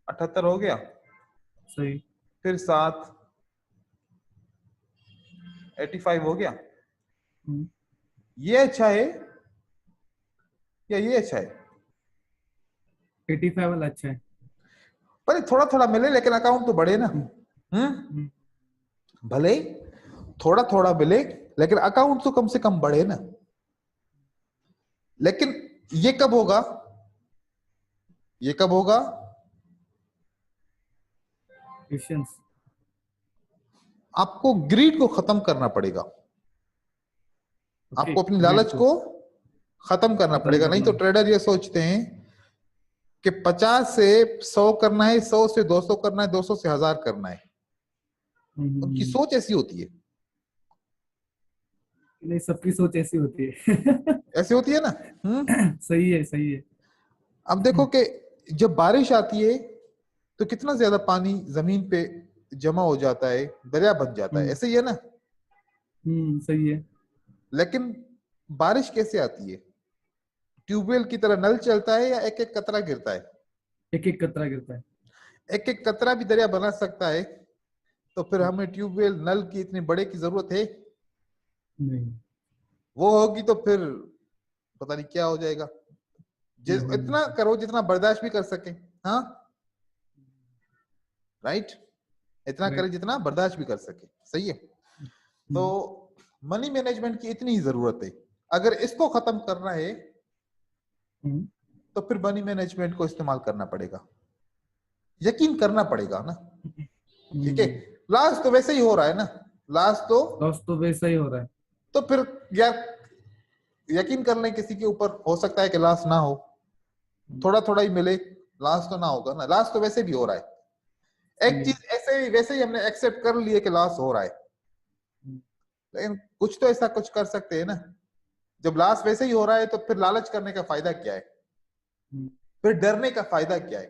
78 हो गया, सही। फिर 7 85 हो गया। हम्म, ये अच्छा है या ये अच्छा है? 85 वाला अच्छा है। पर थोड़ा थोड़ा मिले लेकिन अकाउंट तो बढ़े ना। हम्म, हम्म, भले ही थोड़ा थोड़ा मिले लेकिन अकाउंट तो कम से कम बढ़े ना। लेकिन ये कब होगा? ये कब होगा? पेशेंस। आपको ग्रीड को खत्म करना पड़ेगा, ओके, आपको अपनी ग्रिड लालच को खत्म करना खत्म पड़ेगा। नहीं करना। तो ट्रेडर ये सोचते हैं कि 50 से 100 करना है, 100 से 200 करना है, 200 से 1000 करना है। उनकी सोच ऐसी होती है। नहीं, सबकी सोच ऐसी होती है। ऐसी होती है ना। सही है, सही है। अब देखो कि जब बारिश आती है तो कितना ज्यादा पानी जमीन पे जमा हो जाता है, दरिया बन जाता है, ऐसे ही है ना। सही है। लेकिन बारिश कैसे आती है? ट्यूबवेल की तरह नल चलता है या एक एक कतरा गिरता है? एक एक कतरा गिरता है। एक एक कतरा भी दरिया बना सकता है। तो फिर हमें ट्यूबवेल नल की इतनी बड़े की जरूरत है? नहीं। वो होगी तो फिर पता नहीं क्या हो जाएगा। इतना करो जितना बर्दाश्त भी कर सके। हाँ, राइट। इतना करे राइट। जितना बर्दाश्त भी कर सके। सही है। तो मनी मैनेजमेंट की इतनी ही जरूरत है। अगर इसको खत्म करना है तो फिर मनी मैनेजमेंट को इस्तेमाल करना पड़ेगा, यकीन करना पड़ेगा ना। ठीक है, लॉस तो वैसे ही हो रहा है ना। लॉस तो लॉस तो वैसा ही हो रहा है। तो फिर यार यकीन कर लें किसी के ऊपर, हो सकता है कि लॉस ना हो, थोड़ा थोड़ा ही मिले, लॉस तो ना होगा ना। लॉस तो वैसे भी हो रहा है। एक चीज ऐसे ही वैसे ही हमने एक्सेप्ट कर लिए कि लॉस हो रहा है, लेकिन कुछ तो ऐसा कुछ कर सकते हैं ना। जब लॉस वैसे ही हो रहा है तो फिर लालच करने का फायदा क्या है? फिर डरने का फायदा क्या है?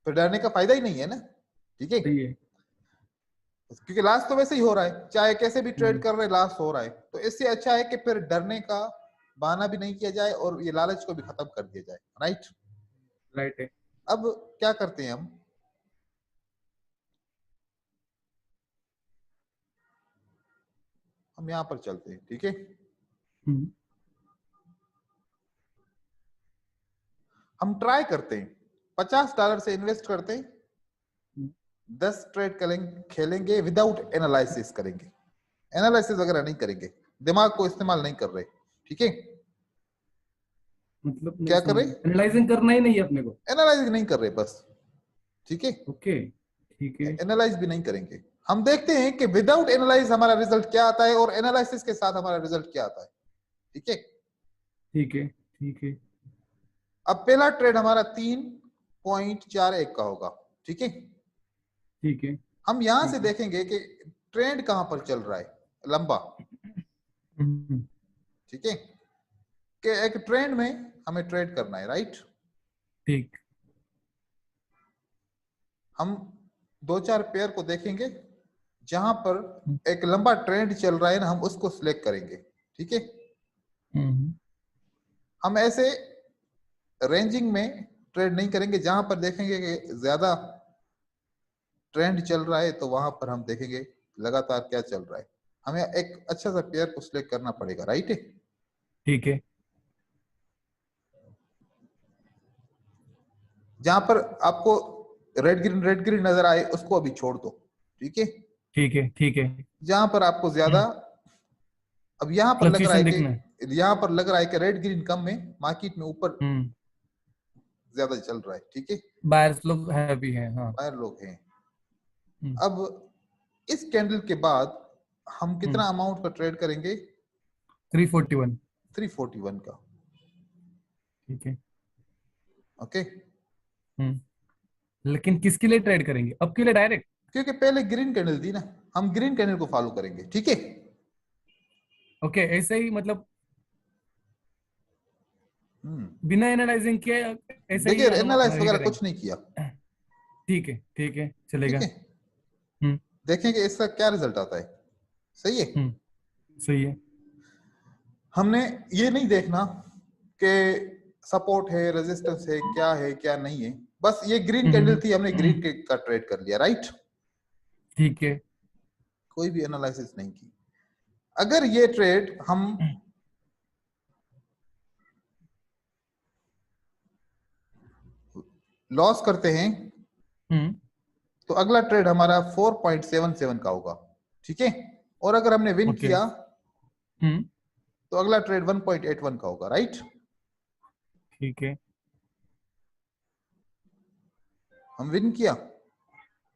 फिर डरने का फायदा ही नहीं है ना। ठीक है, क्योंकि लॉस तो वैसे ही हो रहा है, चाहे कैसे भी ट्रेड कर रहे लॉस हो रहा है। तो इससे अच्छा है कि फिर डरने का बहाना भी नहीं किया जाए और ये लालच को भी खत्म कर दिया जाए। राइट, राइट है। अब क्या करते हैं हम यहां पर चलते हैं। ठीक है, हम ट्राई करते हैं, $50 से इन्वेस्ट करते हैं, 10 ट्रेड खेलेंगे विदाउट एनालिसिस करेंगे। एनालिसिस वगैरह नहीं करेंगे, दिमाग को इस्तेमाल नहीं कर रहे। ठीक है, मतलब क्या कर रहे? एनालाइजिंग करना ही नहीं है अपने को। एनालाइज नहीं कर रहे बस। ठीक है, ओके, ठीक है। एनालाइज भी नहीं करेंगे। हम देखते हैं कि विदाउट एनालाइज हमारा रिजल्ट क्या आता है और एनालिसिस के साथ हमारा रिजल्ट क्या आता है। ठीक है, ठीक है, ठीक है। अब पहला ट्रेड हमारा 3.41 का होगा। ठीक है, ठीक है। हम यहां से देखेंगे कि ट्रेंड कहां पर चल रहा है, लंबा। ठीक है, कि एक ट्रेंड में हमें ट्रेड करना है। राइट, ठीक। हम 2-4 पेयर को देखेंगे जहां पर एक लंबा ट्रेंड चल रहा है ना, हम उसको सिलेक्ट करेंगे। ठीक है, हम ऐसे रेंजिंग में ट्रेड नहीं करेंगे। जहां पर देखेंगे कि ज्यादा ट्रेंड चल रहा है तो वहां पर हम देखेंगे लगातार क्या चल रहा है। हमें एक अच्छा सा पेयर को सिलेक्ट करना पड़ेगा। राइट है, ठीक है। जहां पर आपको रेड ग्रीन नजर आए उसको अभी छोड़ दो। ठीक है, ठीक है। ठीक है। जहां पर आपको ज्यादा, अब यहाँ पर लग रहा है फ्लक्चुएशन दिखना है। कि यहाँ पर लग रहा है कि रेड ग्रीन कम में, मार्केट में ऊपर ज्यादा चल रहा है। ठीक है, बायर्स लोग हैवी हैं। हाँ। बाहर लोग हैं। अब इस कैंडल के बाद हम कितना अमाउंट का ट्रेड करेंगे? 341। 341 का। ठीक है। ओके, लेकिन किसके लिए ट्रेड करेंगे अब के लिए? डायरेक्ट? क्योंकि पहले ग्रीन कैंडल थी ना, हम ग्रीन कैंडल को फॉलो करेंगे। ठीक है, ओके, ऐसे ही मतलब बिना एनालाइजिंग किए ऐसे ही देखिए एनालाइज ये वगैरह करेंगे। कुछ नहीं किया। ठीक है, ठीक है, चलेगा। ठीक है, देखेंगे इसका क्या रिजल्ट आता है। सही है, सही है। हमने ये नहीं देखना के सपोर्ट है, रेजिस्टेंस है, क्या है क्या नहीं है। बस ये ग्रीन कैंडल थी, हमने ग्रीन का ट्रेड कर लिया, राइट। ठीक है। कोई भी एनालिसिस नहीं की। अगर ये ट्रेड हम लॉस करते हैं तो अगला ट्रेड हमारा 4.77 का होगा, ठीक है। और अगर हमने विन ओके। किया तो अगला ट्रेड 1.81 का होगा, राइट। ठीक है। हम विन किया,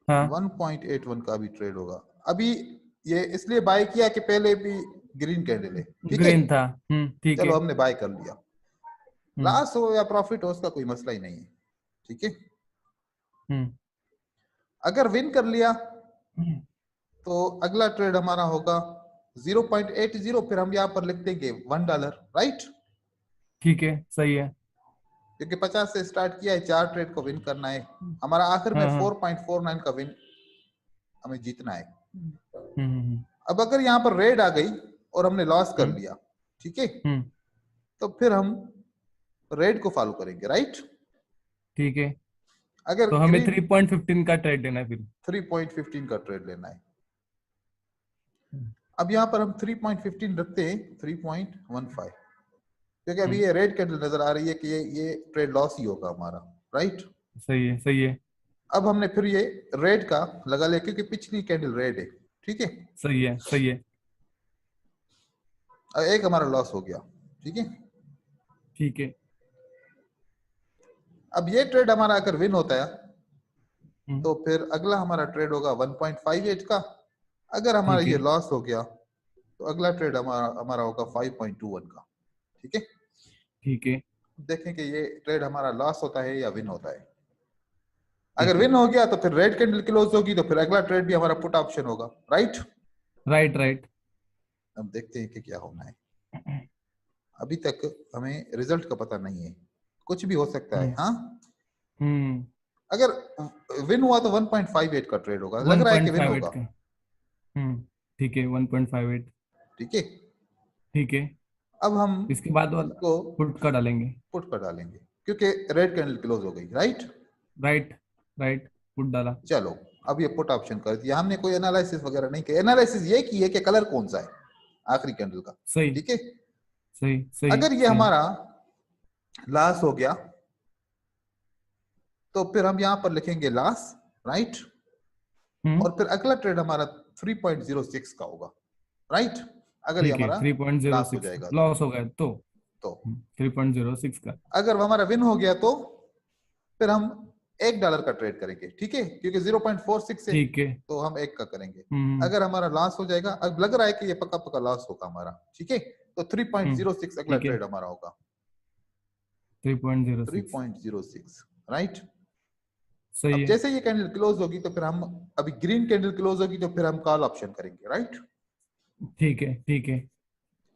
हाँ 1.81 का भी ट्रेड होगा। अभी ये इसलिए बाय किया कि पहले भी ग्रीन कैंडल है, ठीक है। ग्रीन था। ठीक चलो है। हमने बाय कर लिया, लॉस हो या प्रॉफिट हो उसका कोई मसला ही नहीं है, ठीक है। अगर विन कर लिया तो अगला ट्रेड हमारा होगा 0.80, फिर हम यहाँ पर लिख देंगे $1, राइट। ठीक है, सही है। क्योंकि 50 से स्टार्ट किया है, 4 ट्रेड को विन करना है, हमारा आखिर में 4.49 का विन हमें जीतना है। अब अगर यहाँ पर रेड आ गई और हमने लॉस कर लिया, ठीक है, तो फिर हम रेड को फॉलो करेंगे, राइट। ठीक है, अगर तो हमें 3.15 का ट्रेड लेना है, फिर 3.15 का ट्रेड लेना है। अब यहाँ पर हम 3.15 रखते हैं 3.15, क्योंकि अभी ये रेड कैंडल नजर आ रही है कि ये ट्रेड लॉस ही होगा हमारा, राइट। सही है, सही है। अब हमने फिर ये रेड का लगा लिया क्योंकि पिछली कैंडल रेड है, ठीक है। सही है, सही है। अब एक हमारा लॉस हो गया, ठीक है। ठीक है। अब ये ट्रेड हमारा अगर विन होता है तो फिर अगला हमारा ट्रेड होगा 1.58 का। अगर हमारा ये लॉस हो गया तो अगला ट्रेड हमारा होगा 5.21 का, ठीक है। ठीक है। देखें कि ये ट्रेड हमारा लॉस होता है या विन होता है। अगर विन हो गया तो फिर रेड कैंडल क्लोज होगी, तो फिर अगला ट्रेड भी हमारा पुट ऑप्शन होगा, राइट। Right right. अब देखते हैं कि क्या होना है। अभी तक हमें रिजल्ट का पता नहीं है, कुछ भी हो सकता है। हाँ, अगर विन हुआ तो 1.58 का ट्रेड होगा, लग रहा है कि विन होगा। ठीक है, 1.58। ठीक है, ठीक है। अब हम इसके बाद इसको पुट का डालेंगे। पुट पर डालेंगे क्योंकि रेड कैंडल क्लोज हो गई, राइट। राइट राइट, पुट डाला। चलो अब ये पुट ऑप्शन कर दिया हमने, कोई एनालिसिस वगैरह नहीं किया। एनालिसिस ये की है कि कलर कौन सा है आखिरी कैंडल का, सही। ठीक है। सही सही। अगर ये हमारा लॉस हो गया तो फिर हम यहाँ पर लिखेंगे लॉस, राइट। और फिर अगला ट्रेड हमारा 3.06 का होगा, राइट। अगर ये हमारा 3.06 हो जाएगा लॉस हो गया तो 3.06 का। अगर हमारा विन हो गया तो फिर हम $1 का ट्रेड करेंगे, ठीक है, क्योंकि 0.46 है, ठीक है। तो हम 1 का करेंगे। अगर हमारा लॉस हो जाएगा, अब लग रहा है कि ये पक्का पक्का लॉस होगा हमारा, ठीक है, तो 3.06 अगला ट्रेड हमारा होगा 3.06, राइट। अब जैसे ये कैंडल क्लोज होगी तो फिर हम, अभी ग्रीन कैंडल क्लोज होगी तो फिर हम कॉल ऑप्शन करेंगे, राइट। ठीक है। ठीक है।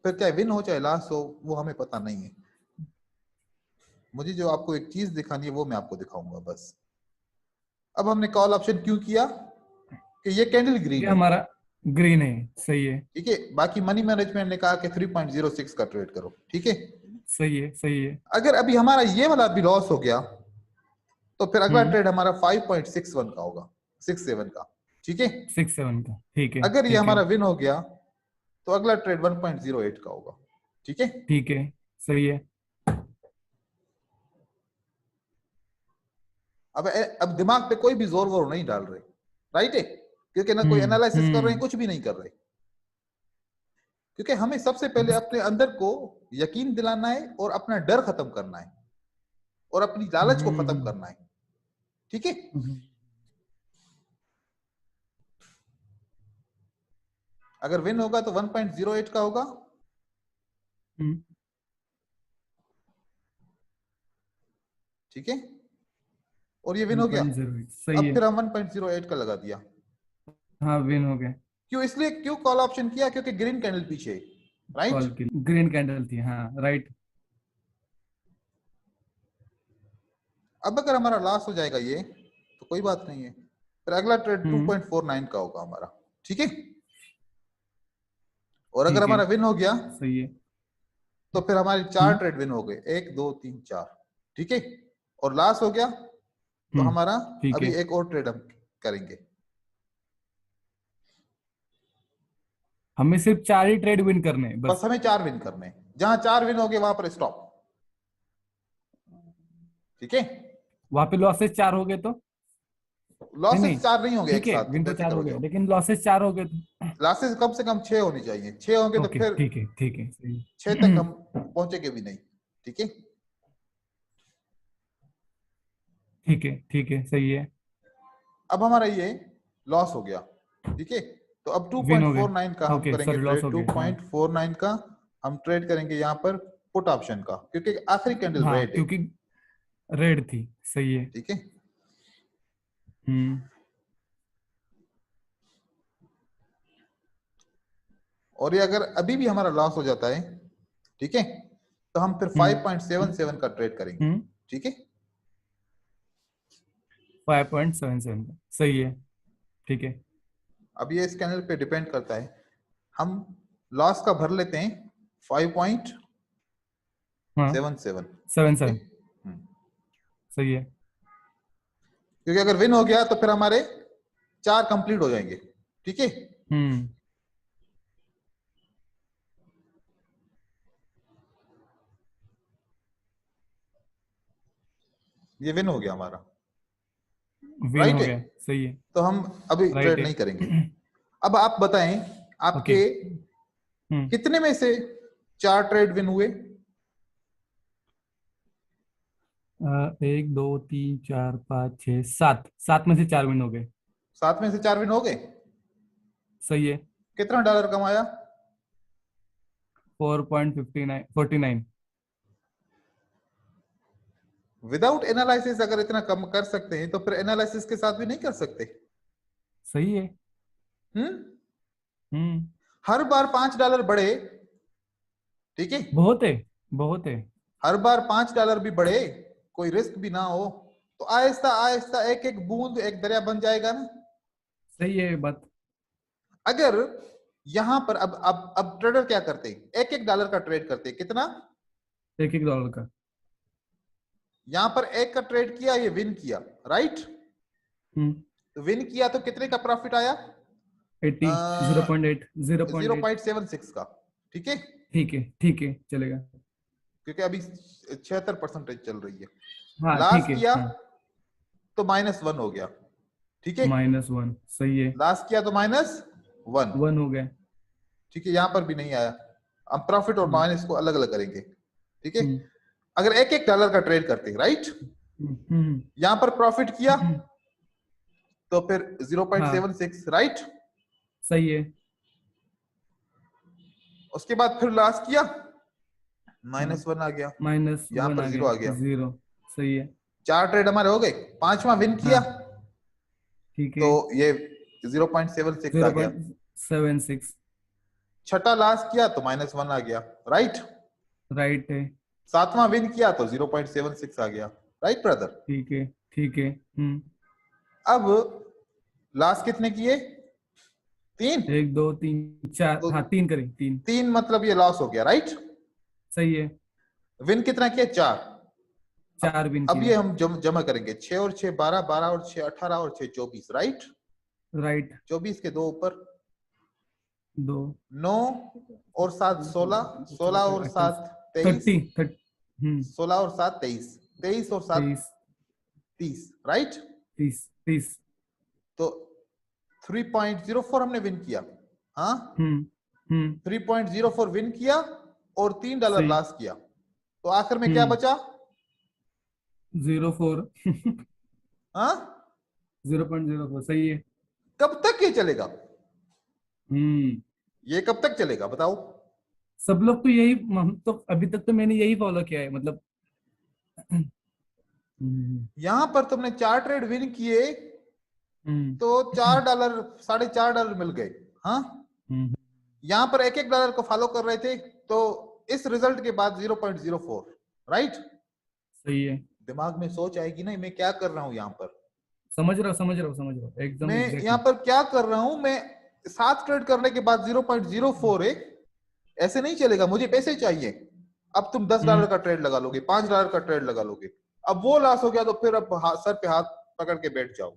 फिर चाहे विन हो चाहे लॉस हो वो हमें पता नहीं है। मुझे जो आपको एक चीज दिखानी है वो मैं आपको दिखाऊंगा बस। अब हमने कॉल ऑप्शन क्यों किया कि ये कैंडल ग्रीन है, हमारा ग्रीन है, सही है। ठीक है। बाकी मनी मैनेजमेंट ने कहा कि 3.06 का ट्रेड करो, ठीक है। सही है, सही है। अगर अभी हमारा ये वाला भी लॉस हो गया तो फिर अगला ट्रेड हमारा 5.61 का होगा, 67 का, ठीक है। 67 का, ठीक है। अगर ये हमारा विन हो गया तो अगला ट्रेड 1.08 का होगा, ठीक है। ठीक है, सही है। अब दिमाग पे कोई भी जोर वोर नहीं डाल रहे, राइट है, क्योंकि ना कोई एनालिसिस कर रहे हैं, कुछ भी नहीं कर रहे, क्योंकि हमें सबसे पहले अपने अंदर को यकीन दिलाना है और अपना डर खत्म करना है और अपनी लालच को खत्म करना है, ठीक है। अगर विन होगा तो 1.08 का होगा, ठीक है। और ये विन हो गया, अब फिर हम 1.08 का लगा दिया। हाँ, विन हो गया। क्यों? इसलिए क्यों कॉल ऑप्शन किया, क्योंकि ग्रीन कैंडल पीछे, राइट। ग्रीन कैंडल थी, हाँ, राइट। अब अगर हमारा लॉस हो जाएगा ये तो कोई बात नहीं है, फिर अगला ट्रेड 2.49 का होगा हमारा, ठीक है। और अगर हमारा विन हो गया सही है तो फिर हमारे 4 ट्रेड विन हो गए, 1 2 3 4, ठीक है, और लॉस हो गया तो हमारा ठीक अभी है। एक और ट्रेड हम करेंगे। हमें सिर्फ 4 ही ट्रेड विन करने हैं बस बस। हमें 4 विन करने हैं, जहां 4 विन हो गए वहां पर स्टॉप, ठीक है। वहां पे लॉसेस 4 हो गए तो नहीं लॉसेस नहीं 4 नहीं होंगे एक ठीक है, साथ, तुम विन तो कैसे 4 हो करोगे? गए लेकिन लॉसेस 4 हो गए तो लॉसेस कम से कम 6 होनी चाहिए, 6 होंगे तो ओके फिर ठीक है, ठीक है, सही 6 तक हम पहुंचेंगे भी नहीं, ठीक है। ठीक है, ठीक है, सही है। अब हमारा ये लॉस हो गया, ठीक है। तो अब विन हो गए। 2.49 का हम ओके करेंगे सॉरी, लॉस ट्रेड, हो गए। हाँ 2.49 का हम ट्रेड करेंगे यहाँ पर पुट ऑप्शन का, क्योंकि आखिरी कैंडल हाँ, रेड है, क्योंकि रेड थी, सही है। ठीक है। हम्म। और ये अगर अभी भी हमारा लॉस हो जाता है, ठीक है, तो हम फिर 5.77 का ट्रेड करेंगे, ठीक है। 5.77 सही है, ठीक है। अब ये इस कैंडल पे डिपेंड करता है, हम लॉस का भर लेते हैं 5.77, हाँ 77 सही है। क्योंकि अगर विन हो गया तो फिर हमारे 4 कंप्लीट हो जाएंगे, ठीक है। हम्म। ये विन हो गया हमारा, विन राइट हो है, गया, सही है। तो हम अभी राइट ट्रेड है। नहीं करेंगे। अब आप बताएं, ओके। आपके कितने में से 4 ट्रेड विन हुए? 1 2 3 4 5 6 7, 7 में से 4 विन हो गए। 7 में से 4 विन हो गए, सही है। कितना डॉलर कमाया? 4.49 विदाउट एनालिसिस अगर इतना कम कर सकते हैं तो फिर एनालिसिस के साथ भी नहीं कर सकते। सही है। हम्म हर बार $5 बढ़े, ठीक है, बहुत है, बहुत है। हर बार $5 भी बढ़े, कोई रिस्क भी ना हो, तो आहिस्ता आहिस्ता एक एक बूंद एक दरिया बन जाएगा ना। सही है बात। अगर यहां पर अब ट्रेडर क्या करते हैं, एक एक डॉलर का ट्रेड करते हैं, कितना? $1 का। यहां पर एक का ट्रेड किया, ये विन किया, राइट। हम्म। तो विन किया तो कितने का प्रॉफिट आया? 80 0.8 0.76 का, ठीक है, ठीक है, ठीक है, चलेगा। क्योंकि अभी 76% चल रही है। हाँ लास्ट ठीक है। किया तो -1 हो गया, ठीक है, -1 सही है। लास्ट किया तो -1 1 हो गया। ठीक है, यहां पर भी नहीं आया। हम प्रॉफिट और माइनस को अलग अलग करेंगे, ठीक है। हम्म। अगर एक एक डॉलर का ट्रेड करते हैं, राइट, हम्म। यहां पर प्रॉफिट किया तो फिर हाँ 0.76, राइट। सही है। उसके बाद फिर लॉस किया, -1 आ गया, यहां -1 पर आ 0 आ गया, गया। 0 सही है। 4 ट्रेड हमारे हो गए, 5वां विन किया हाँ ठीक तो है। ये 0.76 आ गया। 0.76 छठा लॉस किया तो -1 आ गया, राइट। राइट है। 7वां विन किया तो 0.76 आ गया, राइट ब्रदर। ठीक है, ठीक है। अब लास्ट कितने किए? 3। 1 2 3 4, तो हाँ 3 करें, 3 3 मतलब ये लॉस हो गया, राइट। सही है। विन कितना किया? 4। 4 विन अब ये किए। हम जमा करेंगे, 6 और 6 12, 12 और 6 18 और 6 24, राइट। राइट। 24 के 2 ऊपर 2 9 और 7 16, 16 और 7 23, 30 16 और 7 23, 23 और 7 23 30, राइट। 30 तो 3.04 हमने विन किया, हाँ 3.04 विन किया और $3 सही। लॉस किया, तो आखिर में क्या बचा? 0.04 हाँ 0.04 सही है। कब तक ये चलेगा? ये कब तक चलेगा बताओ? सब लोग तो यही, हम तो अभी तक तो मैंने यही फॉलो किया है, मतलब यहां पर तुमने 4 ट्रेड विन किए तो $4 $4.5 मिल गए, हाँ। यहां पर एक एक डॉलर को फॉलो कर रहे थे तो इस रिजल्ट के बाद 0.04, राइट। सही है। दिमाग में सोच आएगी ना, मैं क्या कर रहा हूं यहां पर, समझ रहा हूँ एकदम मैं एग्जैक्टली। यहां पर क्या कर रहा हूं, मैं 7 ट्रेड करने के बाद 0.04 है, ऐसे नहीं चलेगा, मुझे पैसे चाहिए। अब तुम $10 का ट्रेड लगा लोगे, $5 का ट्रेड लगा लोगे, अब वो लॉस हो गया तो फिर अब सर पे हाथ पकड़ के बैठ जाओ,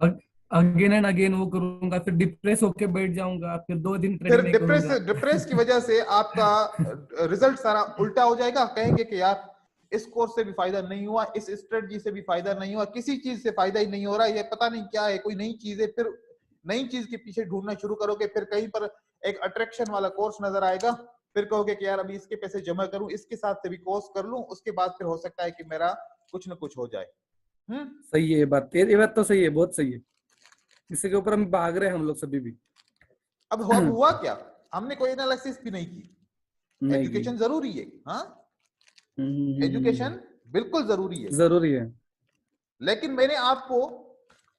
अगेन एंड अगेन वो करूंगा, फिर डिप्रेस होके बैठ जाऊंगा, फिर 2 दिन फिर ट्रेडिंग नहीं करूंगा। डिप्रेस की वजह से आपका रिजल्ट सारा उल्टा हो जाएगा। कहेंगे कि यार इस कोर्स से भी फायदा नहीं हुआ, इस स्ट्रेटजी से भी फायदा नहीं हुआ, किसी चीज से फायदा ही नहीं हो रहा, ये पता नहीं क्या है, कोई नई चीज है। फिर नई चीज के पीछे ढूंढना शुरू करोगे, फिर कहीं पर एक अट्रैक्शन वाला कोर्स नजर आएगा, फिर कहोगे कि यार अभी इसके पैसे जमा करूं, इसके साथ से भी कोर्स कर लूं, उसके बाद फिर हो सकता है कि मेरा कुछ ना कुछ हो जाए। सही है ये बात, ये बात तो सही है, बहुत सही है। इसी के ऊपर हम भाग रहे हैं हम लोग सभी भी। अब हुआ क्या, हमने कोई एनालिसिस भी नहीं की। एजुकेशन जरूरी है, हाँ एजुकेशन बिल्कुल जरूरी है, जरूरी है, लेकिन मैंने आपको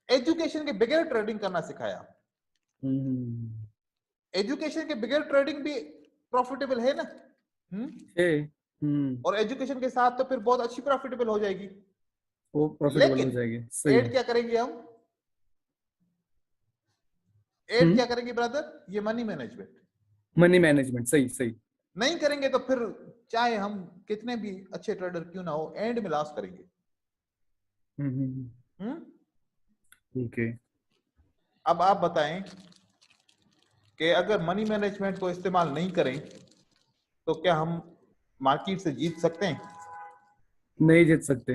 एजुकेशन के बगैर ट्रेडिंग करना सिखाया। एजुकेशन के बगैर ट्रेडिंग भी प्रॉफिटेबल है ना। और एजुकेशन के साथ तो फिर बहुत अच्छी प्रॉफिटेबल हो जाएगी, वो प्रॉफिटेबल हो लेकिन जाएगी। एड क्या करेंगे हम, एड क्या करेंगे ब्रदर, ये मनी मैनेजमेंट सही सही नहीं करेंगे तो फिर चाहे हम कितने भी अच्छे ट्रेडर क्यों ना हो, एंड में लॉस करेंगे। ओके। अब आप बताएं कि अगर मनी मैनेजमेंट को इस्तेमाल नहीं करें तो क्या हम मार्केट से जीत सकते हैं? नहीं जीत सकते।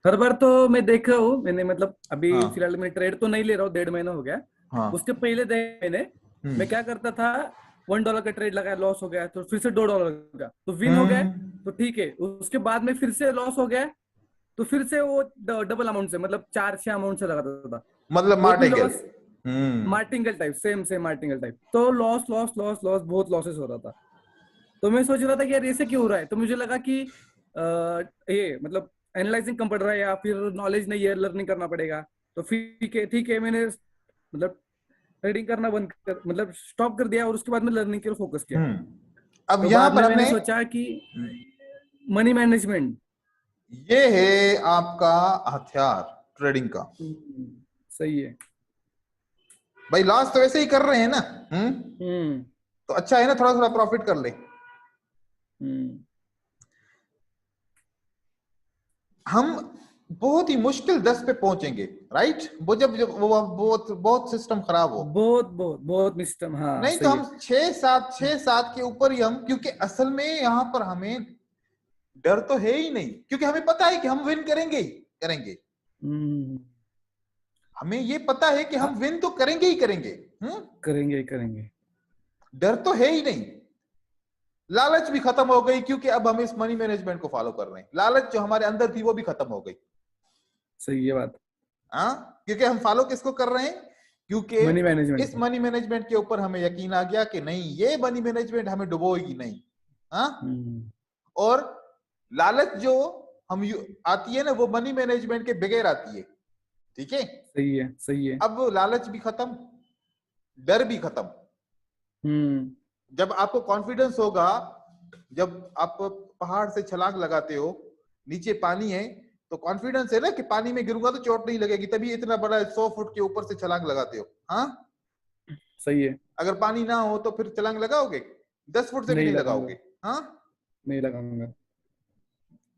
हर बार तो मैं देख रहा हूँ, मैंने मतलब अभी फिलहाल मैं ट्रेड तो नहीं ले रहा हूँ, 1.5 महीना हो गया। उसके पहले महीने मैं क्या करता था, $1 का ट्रेड लगाया, लॉस हो गया, तो फिर से $2 का, तो विन हो गया तो ठीक है। उसके बाद में फिर से लॉस हो गया, तो फिर से वो डबल अमाउंट से, मतलब 4-6 अमाउंट से लगाता था, मतलब martingale type, same martingale type. तो लॉस लॉस लॉस लॉस बहुत लॉसेस हो रहा था। तो मैं सोच रहा था कि यार ऐसे क्यों हो रहा है। तो मुझे लगा कि ये मतलब एनालाइजिंग कम पड़ रहा है, या फिर नॉलेज नहीं है, लर्निंग करना पड़ेगा। तो ठीक है मैंने मतलब ट्रेडिंग करना बंद कर, मतलब स्टॉप कर दिया, और उसके बाद में लर्निंग के ऊपर फोकस किया। अब तो यहाँ बाद पर में मैंने सोचा कि मनी मैनेजमेंट ये है आपका हथियार ट्रेडिंग का। सही है भाई, लॉस तो वैसे ही कर रहे हैं ना, तो अच्छा है ना, थोड़ा थोड़ा प्रॉफिट कर ले। हम बहुत ही मुश्किल 10 पे पहुंचेंगे, राइट? वो जब वो बहुत सिस्टम खराब हो, बहुत सिस्टम, हाँ नहीं तो हम 6-7 के ऊपर ही हम, क्योंकि असल में यहाँ पर हमें डर तो है ही नहीं, क्योंकि हमें पता है कि हम विन करेंगे ही करेंगे। हमें ये पता है कि हम विन तो करेंगे ही करेंगे। करेंगे। डर तो है ही नहीं। लालच भी खत्म हो गई, क्योंकि अब हम इस मनी मैनेजमेंट को फॉलो कर रहे हैं। लालच जो हमारे अंदर थी वो भी खत्म हो गई। सही है बात। हाँ, क्योंकि हम फॉलो किसको कर रहे हैं, क्योंकि मनी मैनेजमेंट, इस मनी मैनेजमेंट के ऊपर हमें यकीन आ गया कि नहीं, ये मनी मैनेजमेंट हमें डुबोएगी नहीं। हाँ, और लालच जो हम आती है ना, वो मनी मैनेजमेंट के बगैर आती है। ठीक है, सही है। अब लालच भी खत्म, डर भी खत्म। जब आपको कॉन्फिडेंस होगा, जब आप पहाड़ से छलांग लगाते हो, नीचे पानी है, तो कॉन्फिडेंस है ना कि पानी में गिरूंगा तो चोट नहीं लगेगी, तभी इतना बड़ा 100 फुट के ऊपर से छलांग लगाते हो। हाँ सही है। अगर पानी ना हो तो फिर छलांग लगाओगे? 10 फुट से भी नहीं लगाओगे। हाँ, नहीं लगाऊंगा।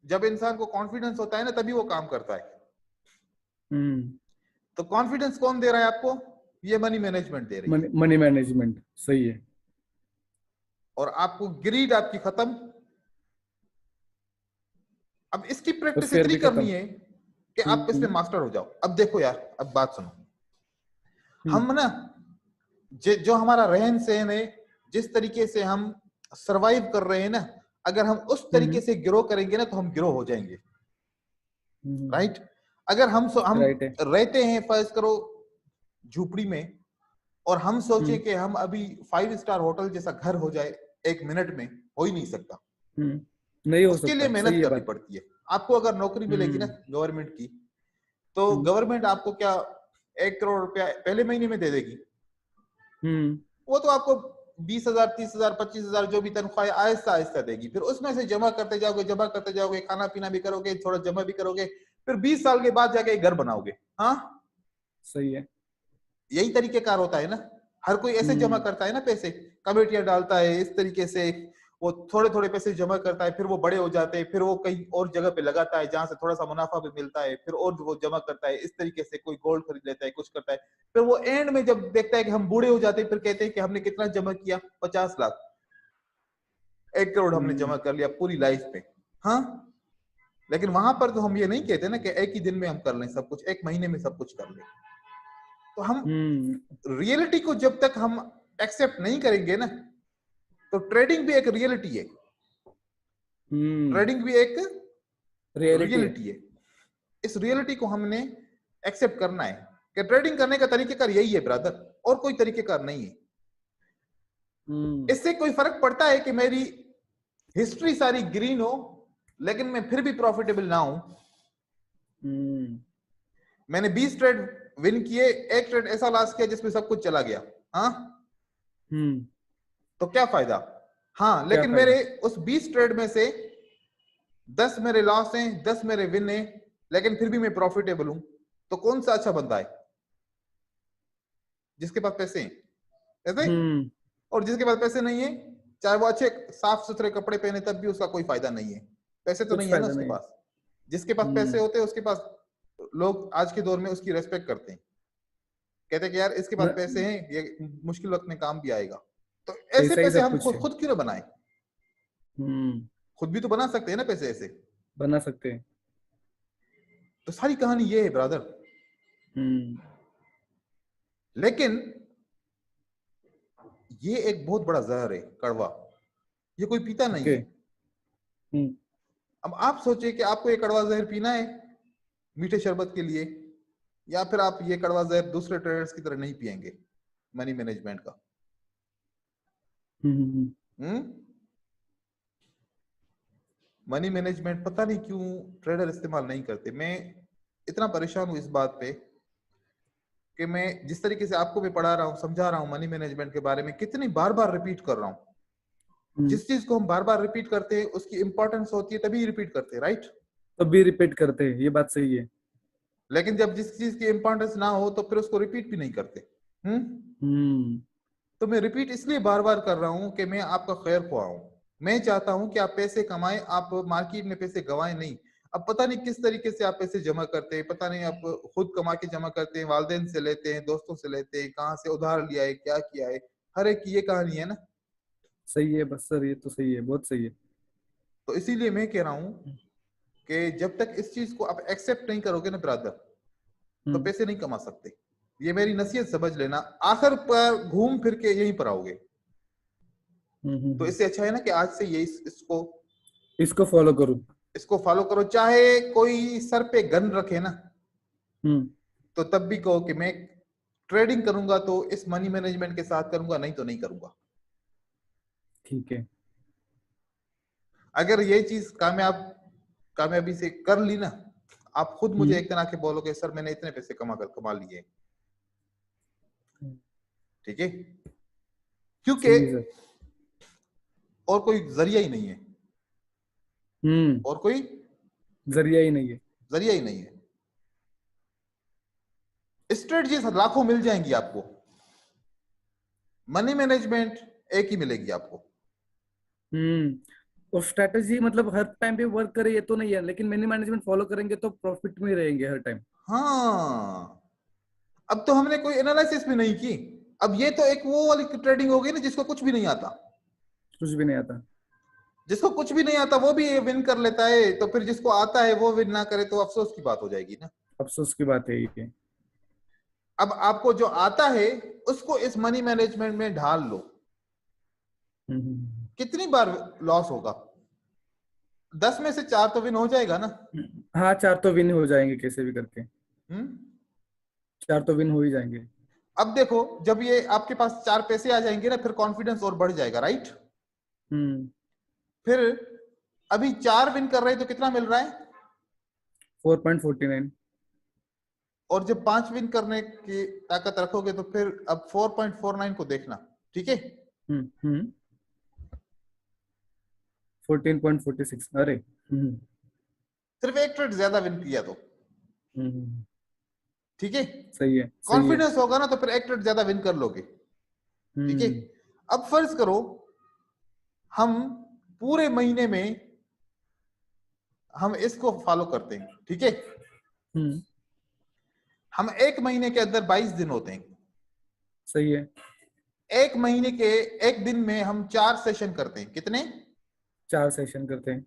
जब इंसान को कॉन्फिडेंस होता है ना, तभी वो काम करता है। तो कॉन्फिडेंस कौन दे रहा है आपको? ये मनी मैनेजमेंट दे रही है। मनी मैनेजमेंट, सही है। और आपको ग्रीड आपकी खत्म। अब इसकी प्रैक्टिस इतनी करनी है कि आप इसमें मास्टर हो जाओ। अब देखो यार, अब बात सुनो, हम ना जो हमारा रहन सहन है, जिस तरीके से हम सरवाइव कर रहे हैं ना, अगर हम उस तरीके से ग्रो करेंगे ना, तो हम ग्रो हो जाएंगे। राइट? अगर हम रहते हैं, फर्ज करो झूपड़ी में, और हम सोचे कि हम अभी 5 स्टार होटल जैसा घर हो जाए 1 मिनट में, हो ही नहीं सकता। नहीं हो उसके लिए मेहनत करनी पड़ती है। आपको अगर नौकरी मिलेगी ना गवर्नमेंट की, तो गवर्नमेंट आपको क्या 1 करोड़ रुपया पहले महीने में दे देगी? वो तो आपको 20,000, 30,000, 25,000 जो भी तनख्वाह आहिस्ता आहिस्ता देगी। फिर उसमें से जमा करते जाओगे, खाना पीना भी करोगे, थोड़ा जमा भी करोगे, फिर 20 साल के बाद जाके एक घर बनाओगे। हाँ, सही है। यही तरीके कार होता है ना। हर कोई ऐसे जमा करता है ना पैसे, कमेटियां डालता है इस तरीके से, वो थोड़े थोड़े पैसे जमा करता है, फिर वो बड़े हो जाते हैं, फिर वो कहीं और जगह पे लगाता है जहां से थोड़ा सा मुनाफा भी मिलता है, फिर और वो जमा करता है। इस तरीके से कोई गोल्ड खरीद लेता है, कुछ करता है, फिर वो एंड में जब देखता है कि हम बूढ़े हो जाते हैं, फिर कहते हैं कि हमने कितना जमा किया, 50 लाख, 1 करोड़ हमने जमा कर लिया पूरी लाइफ में। हाँ, लेकिन वहां पर तो हम ये नहीं कहते ना कि एक ही दिन में हम कर लें सब कुछ, 1 महीने में सब कुछ कर लें। तो हम रियलिटी को जब तक हम एक्सेप्ट नहीं करेंगे ना, तो ट्रेडिंग भी एक रियलिटी है, ट्रेडिंग भी एक रियलिटी है। इस रियलिटी को हमने एक्सेप्ट करना है कि ट्रेडिंग करने का तरीकेकार यही है ब्रदर, और कोई तरीकेकार नहीं है। इससे कोई फर्क पड़ता है कि मेरी हिस्ट्री सारी ग्रीन हो लेकिन मैं फिर भी प्रॉफिटेबल ना हूं। मैंने 20 ट्रेड विन किए, 1 ट्रेड ऐसा लॉस किया जिसमें सब कुछ चला गया, हाँ, तो क्या फायदा? हाँ, लेकिन मेरे उस 20 ट्रेड में से 10 मेरे लॉस हैं, 10 मेरे विन हैं, लेकिन फिर भी मैं प्रॉफिटेबल हूं। तो कौन सा अच्छा बंदा है? जिसके पास पैसे हैं, ऐसे ही? और जिसके पास पैसे नहीं है, चाहे वो अच्छे साफ सुथरे कपड़े पहने, तब भी उसका कोई फायदा नहीं है। पैसे तो नहीं है ना उसके पास। जिसके पास पैसे होते हैं उसके पास लोग आज के दौर में उसकी रेस्पेक्ट करते हैं, कहते हैं कि यार इसके पास पैसे हैं, ये मुश्किल वक्त में काम भी आएगा। तो ऐसे पैसे हम खुद क्यों ना बनाए? खुद भी तो बना सकते हैं ना पैसे, ऐसे बना सकते हैं। तो सारी कहानी ये है ब्रदर। लेकिन ये एक बहुत बड़ा जहर है, कड़वा, ये कोई पीता नहीं है। अब आप सोचिए कि आपको ये कड़वा जहर पीना है मीठे शरबत के लिए, या फिर आप ये कड़वा जहर दूसरे ट्रेडर्स की तरह नहीं पिएंगे मनी मैनेजमेंट का। मनी मैनेजमेंट पता नहीं क्यों ट्रेडर इस्तेमाल नहीं करते। मैं इतना परेशान हूं इस बात पे कि मैं जिस तरीके से आपको भी पढ़ा रहा हूं, समझा रहा हूं मनी मैनेजमेंट के बारे में, कितनी बार बार रिपीट कर रहा हूं। जिस चीज को हम बार बार रिपीट करते हैं उसकी इंपॉर्टेंस होती है, तभी रिपीट करते हैं, राइट? तभी रिपीट करते हैं, ये बात सही है। लेकिन जब जिस चीज की इंपॉर्टेंस ना हो तो फिर उसको रिपीट भी नहीं करते। तो मैं रिपीट इसलिए बार बार कर रहा हूं कि मैं आपका खैर ख्वाह हूं। मैं चाहता हूं कि आप पैसे कमाएं, आप मार्केट में पैसे गवाएं नहीं। अब पता नहीं किस तरीके से आप पैसे जमा करते हैं, पता नहीं आप खुद कमा के जमा करते हैं, वालिदैन से लेते हैं, दोस्तों से लेते हैं, कहाँ से उधार लिया है, क्या किया है, हर एक की ये कहानी है ना। सही है बस सर, ये तो सही है, बहुत सही है। तो इसीलिए मैं कह रहा हूं कि जब तक इस चीज को आप एक्सेप्ट नहीं करोगे ना ब्रदर, तो पैसे नहीं कमा सकते। ये मेरी नसीहत समझ लेना, आखिर पर घूम फिर के यहीं पर आओगे। तो इससे अच्छा है ना कि आज से ये इसको फॉलो करो, इसको फॉलो करो। चाहे कोई सर पे गन रखे ना, तो तब भी कहो कि मैं ट्रेडिंग करूंगा तो इस मनी मैनेजमेंट के साथ करूंगा, नहीं तो नहीं करूंगा। ठीक है। अगर ये चीज कामयाबी से कर ली ना, आप खुद मुझे एक दिन आके बोलोगे सर मैंने इतने पैसे कमा लिए। ठीक है? क्योंकि और कोई जरिया ही नहीं है, और कोई जरिया ही नहीं है। स्ट्रेटजीज लाखों मिल जाएंगी आपको, मनी मैनेजमेंट एक ही मिलेगी आपको। और स्ट्रेटजी मतलब हर टाइम पे वर्क करे ये तो नहीं है, लेकिन मनी मैनेजमेंट फॉलो करेंगे तो प्रॉफिट में रहेंगे हर टाइम। हाँ, अब तो हमने कोई एनालिसिस भी नहीं की। अब ये तो एक वो वाली ट्रेडिंग हो गई ना जिसको कुछ भी नहीं आता। जिसको कुछ भी नहीं आता वो भी विन कर लेता है, तो फिर जिसको आता है वो विन ना करे तो अफसोस की बात हो जाएगी ना। अफसोस की बात है ये। अब आपको जो आता है उसको इस मनी मैनेजमेंट में ढाल लो। कितनी बार लॉस होगा? 10 में से 4 तो विन हो जाएगा ना। हाँ, 4 तो विन हो जाएंगे कैसे भी करके। 4 तो विन हो ही जाएंगे। अब देखो, जब ये आपके पास 4 पैसे आ जाएंगे ना, फिर कॉन्फिडेंस और बढ़ जाएगा, राइट? फिर अभी 4 विन कर रहे हैं तो कितना मिल रहा है? 4.49। और जब 5 विन करने की ताकत रखोगे तो फिर अब 4.49 को देखना, ठीक है? 14.46। अरे सिर्फ एक ट्रेड ज्यादा विन किया तो ठीक है, सही है। कॉन्फिडेंस होगा ना तो फिर एक ट्रेड ज्यादा विन कर लोगे, ठीक है? अब फर्ज करो हम पूरे महीने में हम इसको फॉलो करते हैं, ठीक है। हम एक महीने के अंदर 22 दिन होते हैं, सही है। एक महीने के एक दिन में हम 4 सेशन करते हैं। कितने? 4 सेशन करते हैं।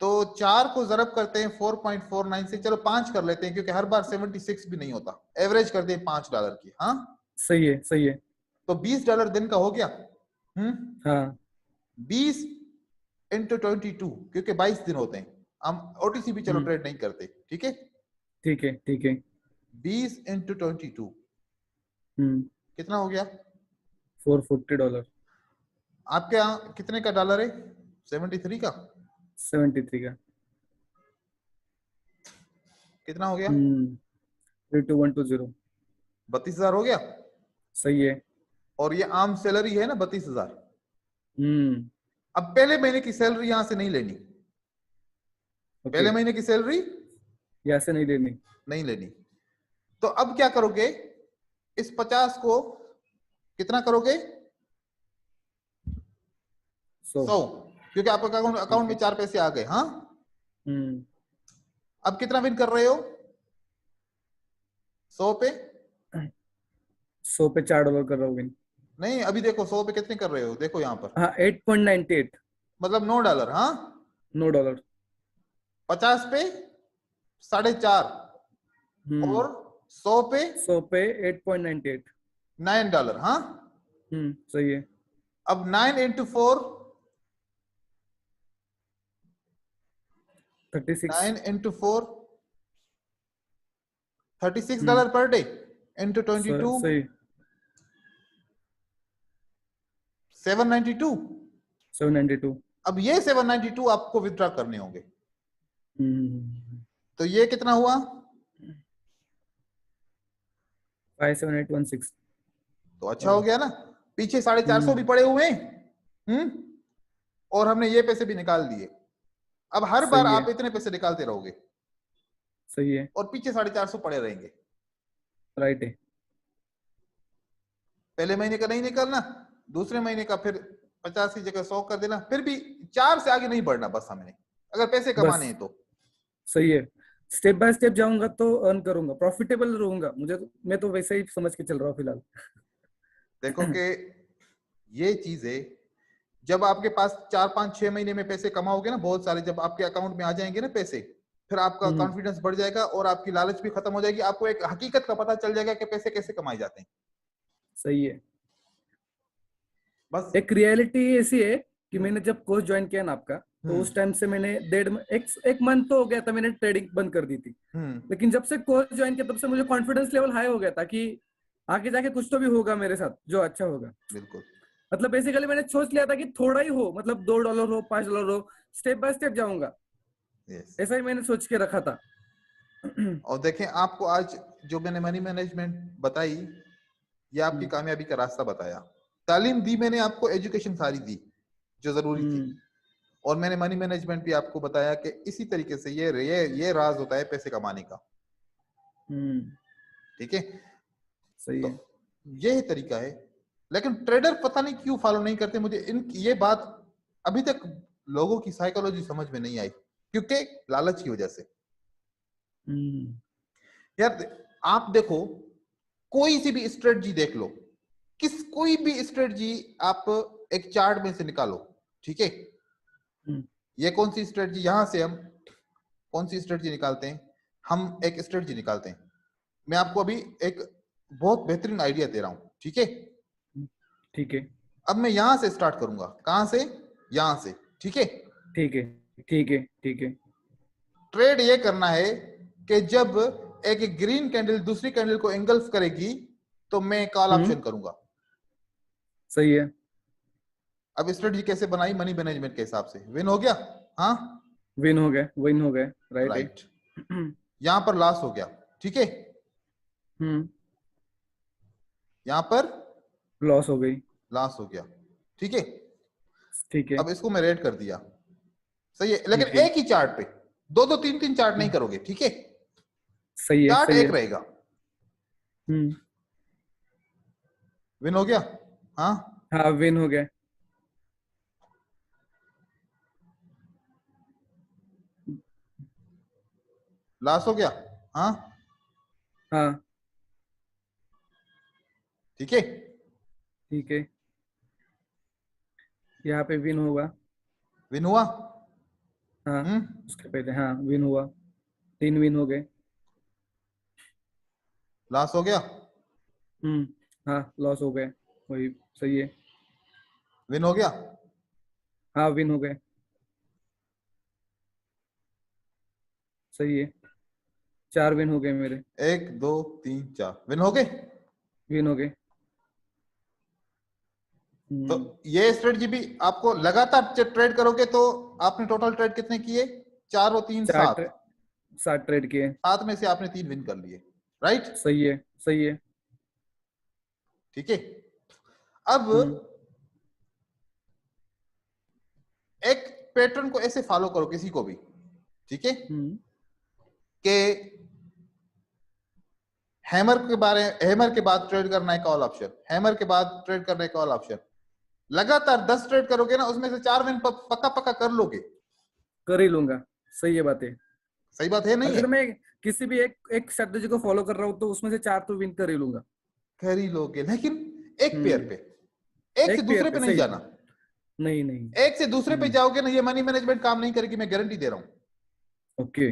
तो 4 को जरब करते हैं 4.49 से, चलो 5 कर लेते हैं क्योंकि हर बार 76 भी नहीं होता, एवरेज करते हैं $5 की। हाँ सही है, सही है। तो $20 दिन का हो गया। हाँ 20 इंटू 22, क्योंकि 22 दिन होते हैं, हम ओटीसी भी चलो ट्रेड नहीं करते, ठीक है। ठीक है, ठीक है। 20 इंटू 22 कितना हो गया? $440। आपके यहाँ कितने का डॉलर है? 73 का? 73 का। कितना हो गया? 32120। 32,000 हो गया। सही है। और ये आम सैलरी है ना 32,000। अब पहले महीने की सैलरी यहां से नहीं लेनी, पहले महीने की सैलरी यहाँ से नहीं लेनी, नहीं लेनी। तो अब क्या करोगे? इस 50 को कितना करोगे? 100, क्योंकि आपका अकाउंट में 4 पैसे आ गए। हाँ अब कितना विन कर रहे हो? 100 पे 100 पे $4 कर रहा हूँ विन। नहीं, अभी देखो 100 पे कितने कर रहे हो, देखो यहाँ पर। हाँ 8.98, मतलब $9। हाँ $9। 50 पे 4.5 और 100 पे 8.98, $9। हाँ सही है। अब 9 into 4 36, 9 into 4 $36 per day into 22 सही। 792। 792। अब ये 792 आपको विथड्रॉ करने होंगे। तो ये कितना हुआ? 57816। तो अच्छा हो गया ना, पीछे 450 भी पड़े हुए हैं। और हमने ये पैसे भी निकाल दिए। अब हर बार आप इतने पैसे निकालते रहोगे। सही है। और पीछे 450 पड़े रहेंगे। राइट है। पहले महीने का नहीं निकालना, दूसरे महीने का फिर 50 की जगह 100 कर देना, फिर भी 4 से आगे नहीं बढ़ना बस हमने, अगर पैसे कमाने हैं तो। सही है। स्टेप बाय स्टेप जाऊंगा तो अर्न करूंगा, प्रॉफिटेबल रहूंगा। मैं तो वैसे ही समझ के चल रहा हूँ फिलहाल। देखो कि ये चीजें जब आपके पास 4-5-6 महीने में पैसे कमाओगे ना बहुत सारे, जब आपके अकाउंट में आ जाएंगे ना पैसे, फिर आपका कॉन्फिडेंस बढ़ जाएगा और आपकी लालच भी खत्म हो जाएगी। आपको एक हकीकत का पता चल जाएगा कि पैसे कैसे कमाए जाते हैं। सही है। बस एक रियलिटी ऐसी है कि मैंने जब कोर्स ज्वाइन किया ना आपका, तो उस टाइम से मैंने एक मंथ तो हो गया था मैंने ट्रेडिंग बंद कर दी थी। लेकिन जब से कोर्स ज्वाइन किया तब से मुझे कॉन्फिडेंस लेवल हाई हो गया था कि आगे जाके कुछ तो भी होगा मेरे साथ जो अच्छा होगा। बिल्कुल। मतलब बेसिकली मैंने सोच लिया था कि थोड़ा ही हो, मतलब $2 हो, $5 हो, स्टेप बाय स्टेप जाऊंगा। ऐसा ही मैंने सोच के रखा था। और देखें, आपको आज जो मैंने मनी मैनेजमेंट बताई, ये आपकी कामयाबी का रास्ता बताया। तालीम दी मैंने आपको, एजुकेशन सारी दी जो जरूरी थी। और मैंने मनी मैनेजमेंट भी आपको बताया कि इसी तरीके से ये राज होता है पैसे कमाने का। ठीक है, सही है। तो यही तरीका है। लेकिन ट्रेडर पता नहीं क्यों फॉलो नहीं करते। मुझे ये बात अभी तक लोगों की साइकोलॉजी समझ में नहीं आई, क्योंकि लालच की वजह से। यार आप देखो, कोई सी भी स्ट्रेटजी देख लो, कोई भी स्ट्रेटजी आप एक चार्ट में से निकालो, ठीक है। ये कौन सी स्ट्रेटजी, यहां से हम कौन सी स्ट्रेटजी निकालते हैं? हम एक स्ट्रेटजी निकालते हैं। मैं आपको अभी एक बहुत बेहतरीन आइडिया दे रहा हूं, ठीक है। ठीक है। अब मैं यहां से स्टार्ट करूंगा। कहां से? यहां से, ठीक है। ठीक है, ठीक है, ठीक है। ट्रेड ये करना है कि जब एक ग्रीन कैंडल दूसरी कैंडल को एंगल्फ करेगी तो मैं कॉल ऑप्शन करूंगा। सही है। अब स्ट्रेटजी कैसे बनाई? मनी मैनेजमेंट के हिसाब से। विन हो गया? हाँ विन हो गया, विन हो गया। राइट। यहां पर लॉस हो गया, ठीक है। यहां पर लॉस हो गई, लॉस हो गया, ठीक है। ठीक है। अब इसको मैं रेड कर दिया, सही है। लेकिन एक ही चार्ट पे 2-2 3-3 चार्ट नहीं करोगे, ठीक है। सही है, चार्ट सही एक है। रहेगा। विन हो गया? हाँ हाँ विन हो गया। लॉस हो गया। हाँ हाँ ठीक है, ठीक है, यहाँ पे विन होगा। विन हुआ। हाँ उसके पहले हाँ विन हुआ, 3 विन हो गए। लॉस हो गया। हाँ लॉस हो गए, वही सही है। विन हो गया। हाँ विन हो गए, सही है। 4 विन हो गए मेरे। 1 2 3 4 विन हो गए। विन हो गए। तो ये स्ट्रेटजी भी आपको लगातार ट्रेड करोगे तो आपने टोटल ट्रेड कितने किए? 4 और 3 7। 7 ट्रेड किए। 7 में से आपने 3 विन कर लिए, राइट? सही है, सही है। ठीक है। अब एक पैटर्न को ऐसे फॉलो करो किसी को भी, ठीक है, कि हैमर के बाद ट्रेड करना है कॉल ऑप्शन, हैमर के बाद ट्रेड करना है कॉल ऑप्शन। लगातार 10 ट्रेड करोगे ना, उसमें से 4 विन पक्का पक्का कर लोगे। कर ही लूंगा, सही है बात है। सही बात है नहीं अगर है? मैं किसी भी एक स्ट्रेटजी को फॉलो कर रहा हूँ तो उसमें से 4 तो विन कर ही लूंगा। कर ही लोगे, लेकिन एक पेयर पे, एक से दूसरे पे नहीं जाना। नहीं नहीं, एक से दूसरे पे जाओगे ना, ये मनी मैनेजमेंट काम नहीं करेगी, मैं गारंटी दे रहा हूं। ओके,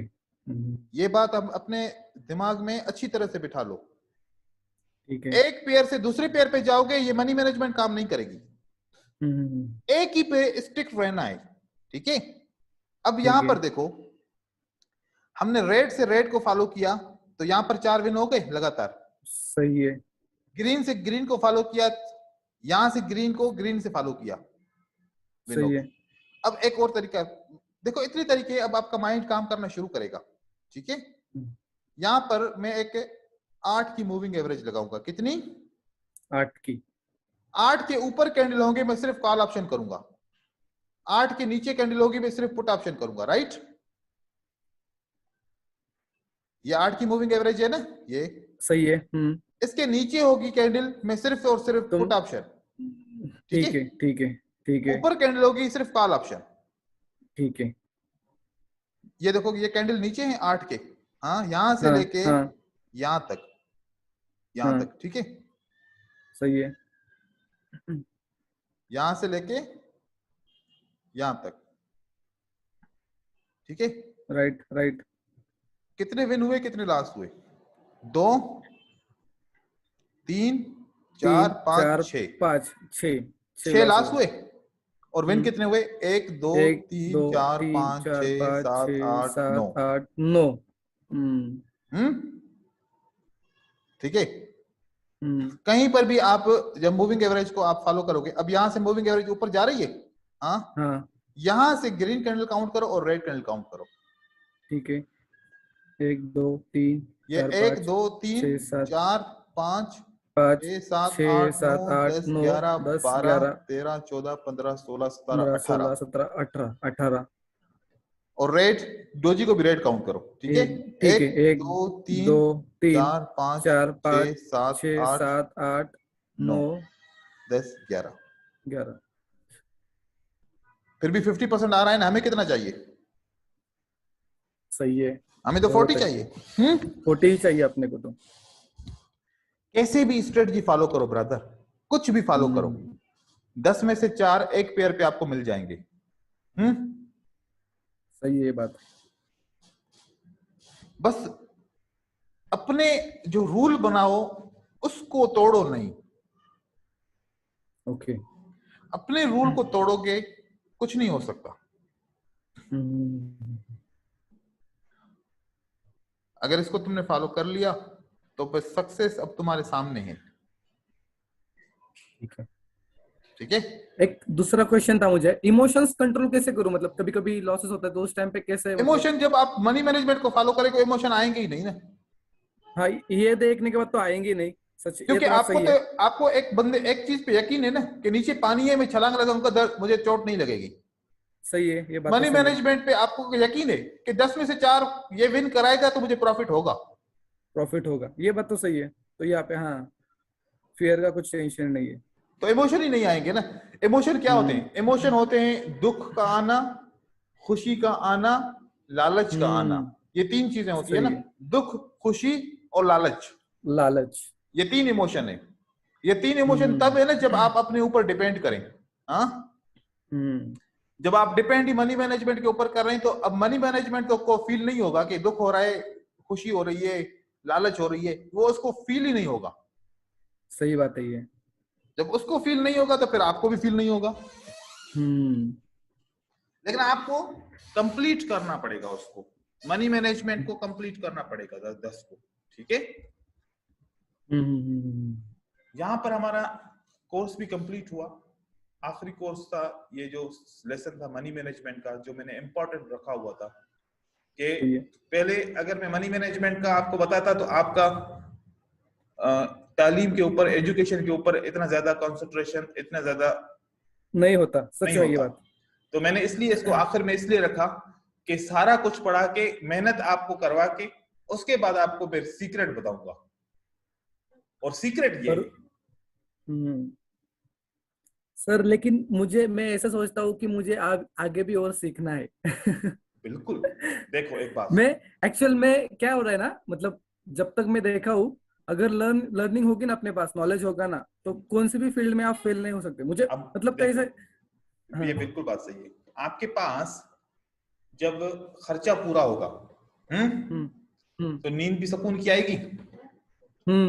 ये बात अब अपने दिमाग में अच्छी तरह से बिठा लो। ठीक है। एक पेयर से दूसरे पेयर पे जाओगे, ये मनी मैनेजमेंट काम नहीं करेगी। एक ही पे स्टिक रहना है, ठीक है। अब यहां पर देखो, हमने रेड से रेड को फॉलो किया तो यहां पर 4 विन हो गए लगातार। सही है। ग्रीन से ग्रीन को फॉलो किया, यहां से ग्रीन को ग्रीन से फॉलो किया, सही है। अब एक और तरीका देखो, इतने तरीके अब आपका माइंड काम करना शुरू करेगा, ठीक है। यहां पर मैं एक 8 की मूविंग एवरेज लगाऊंगा। कितनी? 8 की। 8 के ऊपर कैंडल होंगे मैं सिर्फ कॉल ऑप्शन करूंगा, 8 के नीचे कैंडल होगी मैं सिर्फ पुट ऑप्शन करूंगा, राइट? ये 8 की मूविंग एवरेज है ना, ये सही है। इसके नीचे होगी कैंडल, मैं सिर्फ और सिर्फ पुट ऑप्शन। ठीक है, ठीक है, ठीक है। ऊपर कैंडल होगी सिर्फ कॉल ऑप्शन। ठीक है। ये देखो, ये कैंडल नीचे है 8 के, हाँ, यहां से लेके यहां तक, यहां तक, ठीक है, सही है। यहां से लेके यहां तक, ठीक है। Right right. कितने विन हुए, कितने लॉस हुए? 2 3 4 5 6 6 लॉस हुए। और विन कितने हुए? 1 2 3 4 5 6 7 8 9। ठीक है। कहीं पर भी आप जब मूविंग एवरेज को आप फॉलो करोगे, अब यहां से मूविंग एवरेज ऊपर जा रही है, हाँ, यहां से ग्रीन कैंडल काउंट करो और रेड कैंडल काउंट करो, ठीक है। 1 2 3 ये 1 2 3 4 5 6 7 8 9 10 11 12 13 14 15 16 17 18 और रेड डोजी को भी रेड काउंट करो, ठीक है। 1 2 3 4 5 6 7 8 9 10 11। फिर भी 50% आ रहा है ना, हमें कितना चाहिए? सही है, हमें तो 40 चाहिए। 40 ही चाहिए अपने को तो। कैसे भी स्ट्रेटजी फॉलो करो ब्रदर, कुछ भी फॉलो करो, 10 में से 4 एक पेयर पे आपको मिल जाएंगे। सही है बात। बस अपने जो रूल बनाओ उसको तोड़ो नहीं। ओके। अपने रूल को तोड़ोगे कुछ नहीं हो सकता। अगर इसको तुमने फॉलो कर लिया तो बस सक्सेस अब तुम्हारे सामने है। ठीक है, ठीक है। एक दूसरा क्वेश्चन था मुझे, इमोशंस कंट्रोल कैसे करूं? मतलब कभी कभी लॉसेस होता है तो उस टाइम पे कैसे? इमोशन जब आप मनी मैनेजमेंट को फॉलो करेंगे इमोशन आएंगे ही नहीं ना। हाँ, ये देखने के बाद तो आएंगे नहीं, सच। क्योंकि आपको एक चीज पे यकीन है ना कि नीचे पानी है, मैं छलांग लगाऊंगा दर्द मुझे चोट नहीं लगेगी। सही है, ये बात। मनी मैनेजमेंट पे आपको यकीन है कि 10 में से 4 ये विन कराएगा तो मुझे प्रॉफिट होगा, ये बात तो सही है। तो यहाँ पे हाँ, फियर का कुछ टेंशन नहीं है, तो इमोशन ही नहीं आएंगे ना। इमोशन क्या होते हैं? इमोशन होते हैं दुख का आना, खुशी का आना, लालच का आना, ये 3 चीजें होती है सही ना, दुख, खुशी और लालच। लालच। ये 3 इमोशन है। ये 3 इमोशन तब है ना जब आप अपने ऊपर डिपेंड करें। हाँ, जब आप डिपेंड ही मनी मैनेजमेंट के ऊपर कर रहे हैं, तो अब मनी मैनेजमेंट तो को फील नहीं होगा कि दुख हो रहा है, खुशी हो रही है, लालच हो रही है, वो उसको फील ही नहीं होगा। सही बात है ये। जब उसको फील नहीं होगा तो फिर आपको भी फील नहीं होगा। लेकिन आपको कंप्लीट करना पड़ेगा उसको, मनी मैनेजमेंट को कंप्लीट करना पड़ेगा 10 को। ठीक है, यहां पर हमारा कोर्स भी कंप्लीट हुआ। आखिरी कोर्स था ये जो लेसन था मनी मैनेजमेंट का, जो मैंने इंपॉर्टेंट रखा हुआ था कि पहले अगर मैं मनी मैनेजमेंट का आपको बताता तो आपका तालीम के ऊपर, एजुकेशन के ऊपर इतना ज्यादा कंसंट्रेशन, इतना ज्यादा नहीं होता। सच है ये बात। तो मैंने इसलिए इसको आखिर में इसलिए रखा कि सारा कुछ पढ़ा के, मेहनत आपको करवा के, उसके बाद आपको फिर सीक्रेट बताऊंगा। और सीक्रेट ये सर, लेकिन मैं ऐसा सोचता हूँ कि मुझे आगे भी और सीखना है। बिल्कुल, देखो एक बात, मैं एक्चुअल में क्या हो रहा है ना, मतलब जब तक मैं देखा हूँ, अगर लर्निंग होगी ना, अपने पास नॉलेज होगा ना, तो कौन सी भी फील्ड में आप फेल नहीं हो सकते। मुझे मतलब कैसे, ये बिल्कुल बात सही है। आपके पास जब खर्चा पूरा होगा तो नींद भी सुकून की आएगी।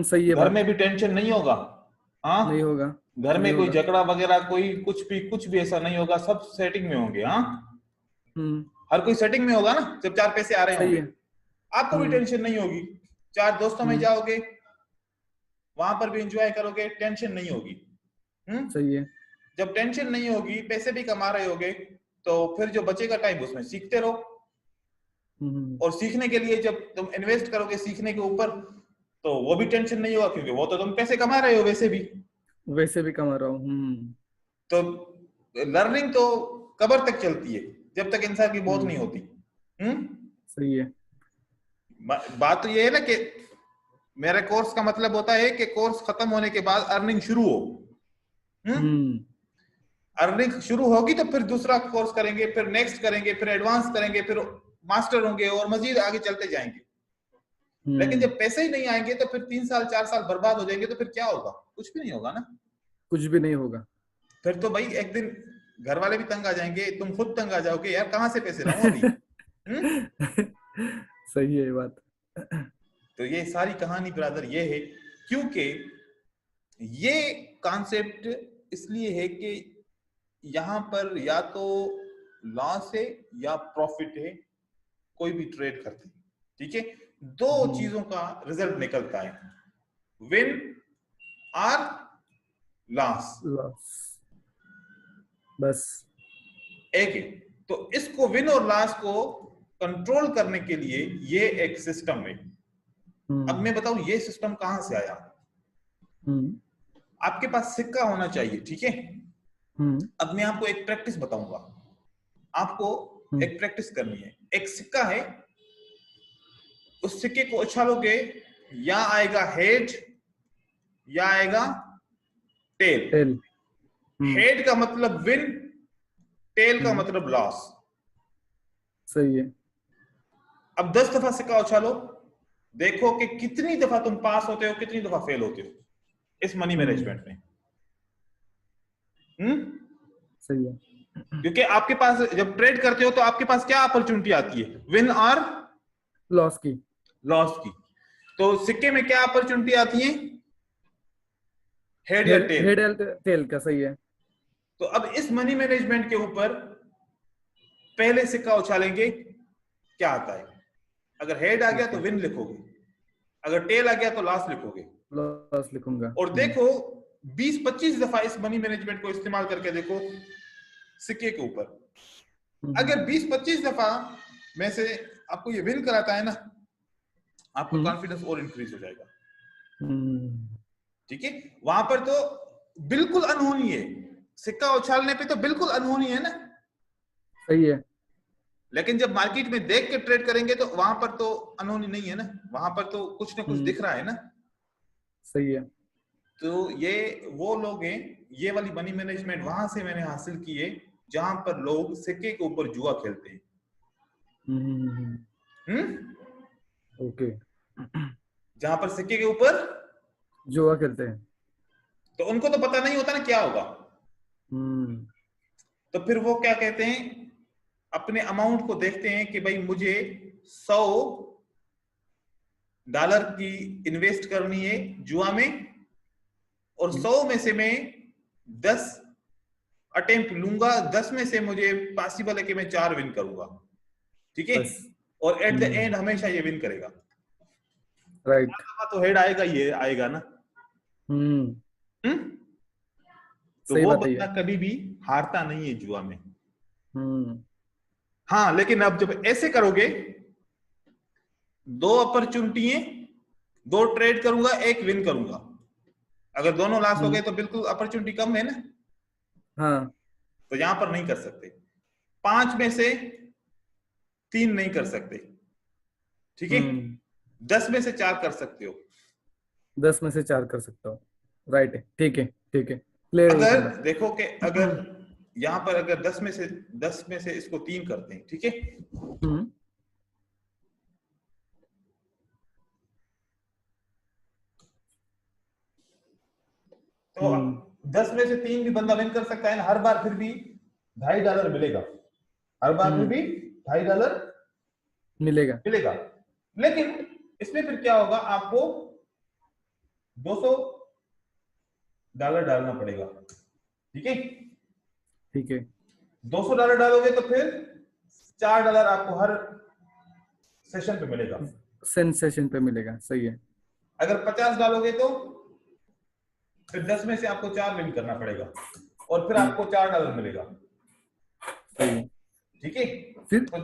सही है। घर में भी टेंशन नहीं होगा। हाँ, नहीं होगा। घर में कोई झगड़ा वगैरह, कोई कुछ भी ऐसा नहीं होगा, सब सेटिंग में होंगे। हाँ, हर कोई सेटिंग में होगा ना, जब 4 पैसे आ रहे होंगे आपको भी टेंशन नहीं होगी। 4 दोस्तों में जाओगे, वहां पर भी एंजॉय करोगे, टेंशन नहीं होगी। सही है। जब टेंशन नहीं होगी, पैसे भी कमा रहे होगे, तो फिर जो बचेगा टाइम उसमें सीखते रहो। और सीखने के लिए जब तुम इन्वेस्ट करोगे सीखने के ऊपर, तो वो भी टेंशन नहीं होगा, क्योंकि वो तो तुम पैसे कमा रहे हो वैसे भी कमा रहा हूँ। तो लर्निंग तो कबर तक चलती है, जब तक इंसान की मौत नहीं होती। सही है। बात तो ये है ना कि मेरे कोर्स का मतलब होता है कि कोर्स खत्म होने के बाद अर्निंग शुरू हो। अर्निंग शुरू होगी तो फिर दूसरा कोर्स करेंगे, फिर नेक्स्ट करेंगे, फिर एडवांस करेंगे, फिर मास्टर होंगे और मजीद आगे चलते जाएंगे। लेकिन जब पैसे ही नहीं आएंगे तो फिर 3 साल 4 साल बर्बाद हो जाएंगे, तो फिर क्या होगा? कुछ भी नहीं होगा ना। कुछ भी नहीं होगा। फिर तो भाई एक दिन घर वाले भी तंग आ जाएंगे, तुम खुद तंग आ जाओगे, यार कहां से पैसे लाऊं अभी। सही है ये बात। तो ये सारी कहानी ब्रदर ये है, क्योंकि ये कॉन्सेप्ट इसलिए है कि यहां पर या तो लॉस है या प्रॉफिट है, कोई भी ट्रेड करते हैं। ठीक है, 2 चीजों का रिजल्ट निकलता है, विन और लॉस, बस एक है। तो इसको विन और लॉस को कंट्रोल करने के लिए ये एक सिस्टम है। अब मैं बताऊं ये सिस्टम कहां से आया। आपके पास सिक्का होना चाहिए, ठीक है। अब मैं आपको एक प्रैक्टिस बताऊंगा, आपको एक प्रैक्टिस करनी है। एक सिक्का है, उस सिक्के को उछालोगे, या आएगा हेड या आएगा टेल। हेड का मतलब विन, टेल का मतलब लॉस। सही है। अब 10 दफा सिक्का उछालो, देखो कि कितनी दफा तुम पास होते हो, कितनी दफा फेल होते हो इस मनी मैनेजमेंट में। सही है। क्योंकि आपके पास जब ट्रेड करते हो तो आपके पास क्या अपॉर्चुनिटी आती है, विन और लॉस की। तो सिक्के में क्या अपॉर्चुनिटी आती है, हेड या टेल का। सही है। तो अब इस मनी मैनेजमेंट के ऊपर पहले सिक्का उछालेंगे, क्या आता है। अगर हेड आ गया तो विन लिखोगे, अगर टेल आ गया तो लॉस लिखोगे। लॉस लिखूंगा। और देखो 20-25 दफा इस मनी मैनेजमेंट को इस्तेमाल करके देखो सिक्के के ऊपर। अगर 20-25 दफा में से आपको ये विन कराता है ना, आपका कॉन्फिडेंस और इंक्रीज हो जाएगा। ठीक है, वहां पर तो बिल्कुल अनहोनी है, सिक्का उछालने पे तो बिल्कुल अनहोनी है ना। सही है। लेकिन जब मार्केट में देख के ट्रेड करेंगे तो वहां पर तो अनहोनी नहीं है ना, वहां पर तो कुछ ना कुछ दिख रहा है ना। सही है। तो ये वो लोग हैं, ये वाली मनी मैनेजमेंट वहां से मैंने हासिल की है, जहां पर लोग सिक्के के ऊपर जुआ खेलते हैं। ओके। जहां पर सिक्के के ऊपर जुआ खेलते हैं तो उनको तो पता नहीं होता ना क्या होगा। तो फिर वो क्या कहते हैं, अपने अमाउंट को देखते हैं कि भाई मुझे $100 की इन्वेस्ट करनी है जुआ में, और 100 में से मैं 10 अटेम्प्ट लूंगा, 10 में से मुझे पॉसिबल है कि मैं 4 विन करूंगा, ठीक है। और एट द एंड हमेशा ये विन करेगा, राइट। तो हेड आएगा, ये आएगा ना। तो वो बंदा कभी भी हारता नहीं है जुआ में। हाँ, लेकिन अब जब ऐसे करोगे, 2 अपॉर्चुनिटी है, 2 ट्रेड करूंगा, 1 विन करूंगा, अगर दोनों लॉस हो गए तो बिल्कुल अपॉर्चुनिटी कम है ना। हाँ। तो यहां पर नहीं कर सकते, 5 में से 3 नहीं कर सकते, ठीक है। 10 में से 4 कर सकते हो, 10 में से 4 कर सकता हूँ, राइट है, ठीक है, ठीक है। अगर देखो कि अगर यहां पर अगर 10 में से इसको 3 करते हैं, ठीक है, तो 10 में से 3 भी बंदा विन कर सकता है ना, हर बार फिर भी $2.5 मिलेगा, हर बार फिर भी $2.5 मिलेगा। लेकिन इसमें फिर क्या होगा, आपको $200 डालना पड़ेगा, ठीक है। $200 डालोगे तो फिर $4 आपको हर सेशन पे मिलेगा, सही है। अगर 50 डालोगे तो फिर 10 में से आपको 4 विन करना पड़ेगा, और फिर आपको $4 मिलेगा, ठीक है।